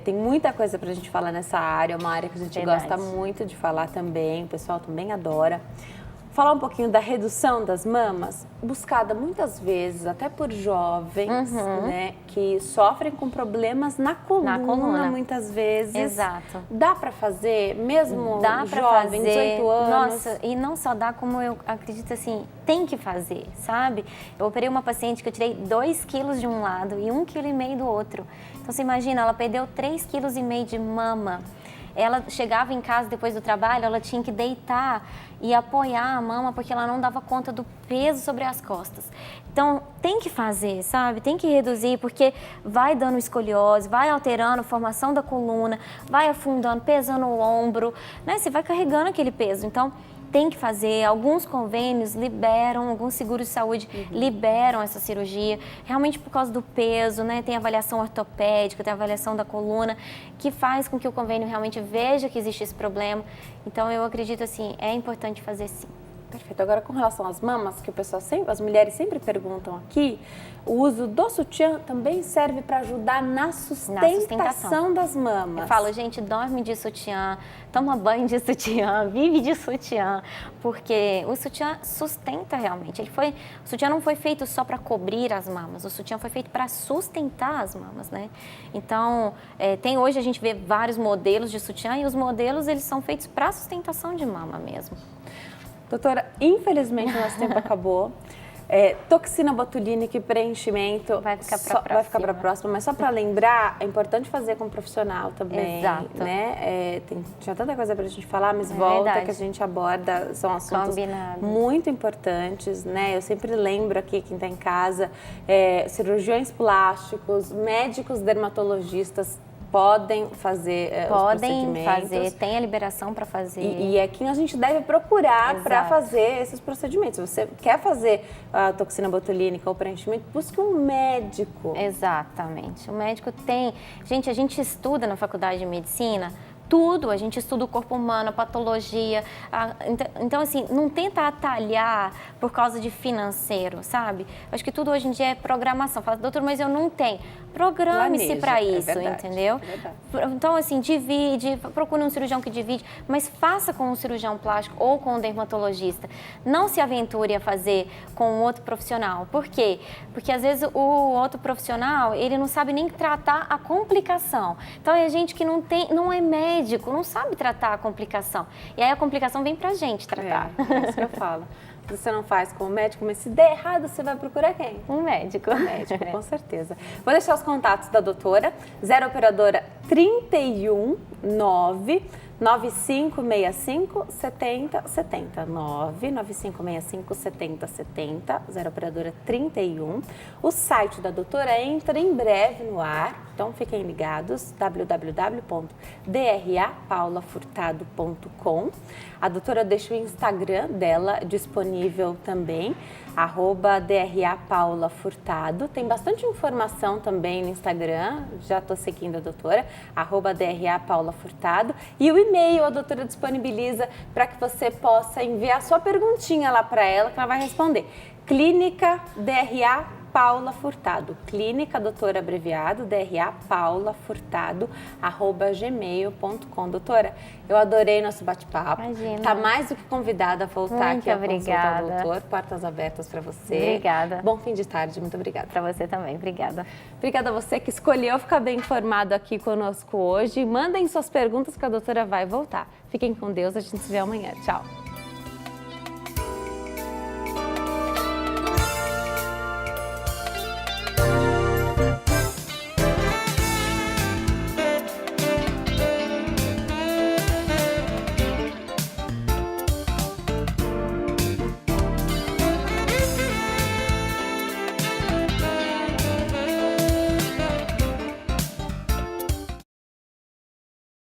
Tem muita coisa para a gente falar nessa área, é uma área que a gente gosta muito de falar também, o pessoal também adora. Falar um pouquinho da redução das mamas, buscada muitas vezes até por jovens, né, que sofrem com problemas na coluna muitas vezes. Exato. Dá para fazer, mesmo dá jovem, 18 anos? Nossa, e não só dá, como eu acredito assim, tem que fazer, sabe? Eu operei uma paciente que eu tirei 2 quilos de um lado e 1,5 kg do outro. Então você imagina, ela perdeu 3,5 kg de mama. Ela chegava em casa depois do trabalho, ela tinha que deitar e apoiar a mama porque ela não dava conta do peso sobre as costas. Então, tem que fazer, sabe? Tem que reduzir porque vai dando escoliose, vai alterando a formação da coluna, vai afundando, pesando o ombro, né? Você vai carregando aquele peso. Então, tem que fazer, alguns convênios liberam, alguns seguros de saúde liberam essa cirurgia, realmente por causa do peso, né? Tem avaliação ortopédica, tem avaliação da coluna, que faz com que o convênio realmente veja que existe esse problema. Então, eu acredito assim, é importante fazer sim. Perfeito. Agora, com relação às mamas, que o pessoal sempre, as mulheres sempre perguntam aqui, o uso do sutiã também serve para ajudar na sustentação das mamas. Eu falo, gente, dorme de sutiã, toma banho de sutiã, vive de sutiã, porque o sutiã sustenta realmente. O sutiã não foi feito só para cobrir as mamas, o sutiã foi feito para sustentar as mamas, né? Então, hoje a gente vê vários modelos de sutiã e os modelos, eles são feitos para sustentação de mama mesmo. Doutora, infelizmente o nosso tempo acabou. Toxina botulínica e preenchimento vai ficar para a próxima, mas só para lembrar, é importante fazer com um profissional também. Exato. Né? Tinha tanta coisa para a gente falar, mas volta que a gente aborda, são assuntos muito importantes, né? Eu sempre lembro aqui, quem está em casa, cirurgiões plásticos, médicos dermatologistas, podem fazer os procedimentos. Tem a liberação para fazer. E é quem a gente deve procurar para fazer esses procedimentos. Se você quer fazer a toxina botulínica ou preenchimento, busque um médico. Exatamente. O médico tem... Gente, a gente estuda na faculdade de medicina tudo, a gente estuda o corpo humano, a patologia. Então, assim, não tenta atalhar por causa de financeiro, sabe? Acho que tudo hoje em dia é programação. Fala, doutor, mas eu não tenho. Programe-se para isso, entendeu? Então, assim, divide, procure um cirurgião que divide, mas faça com um cirurgião plástico ou com um dermatologista. Não se aventure a fazer com um outro profissional. Por quê? Porque, às vezes, o outro profissional, ele não sabe nem tratar a complicação. Então, é gente que não é médico, não sabe tratar a complicação. E aí a complicação vem pra gente tratar. É isso que eu falo. Você não faz com o médico, mas se der errado, você vai procurar quem? Um médico. Um médico, com certeza. Vou deixar os contatos da doutora. 0 operadora 31 9 9565 7070. 9 9565 7070. 0 operadora 31. O site da doutora entra em breve no ar. Então, fiquem ligados, www.drapaulafurtado.com. A doutora deixa o Instagram dela disponível também, @DRAPaulaFurtado. Tem bastante informação também no Instagram, já estou seguindo a doutora, @DRAPaulaFurtado. E o e-mail a doutora disponibiliza para que você possa enviar sua perguntinha lá para ela, que ela vai responder. Clínica DRA Paula Furtado, clínica doutora abreviado, DRA Paula Furtado, @gmail.com. Doutora, eu adorei nosso bate-papo. Imagina. Tá mais do que convidada a voltar Muito aqui a consulta ao obrigada. doutor. Portas abertas para você. Obrigada. Bom fim de tarde, muito obrigada. Para você também, obrigada. Obrigada a você que escolheu ficar bem informado aqui conosco hoje. Mandem suas perguntas que a doutora vai voltar. Fiquem com Deus, a gente se vê amanhã. Tchau.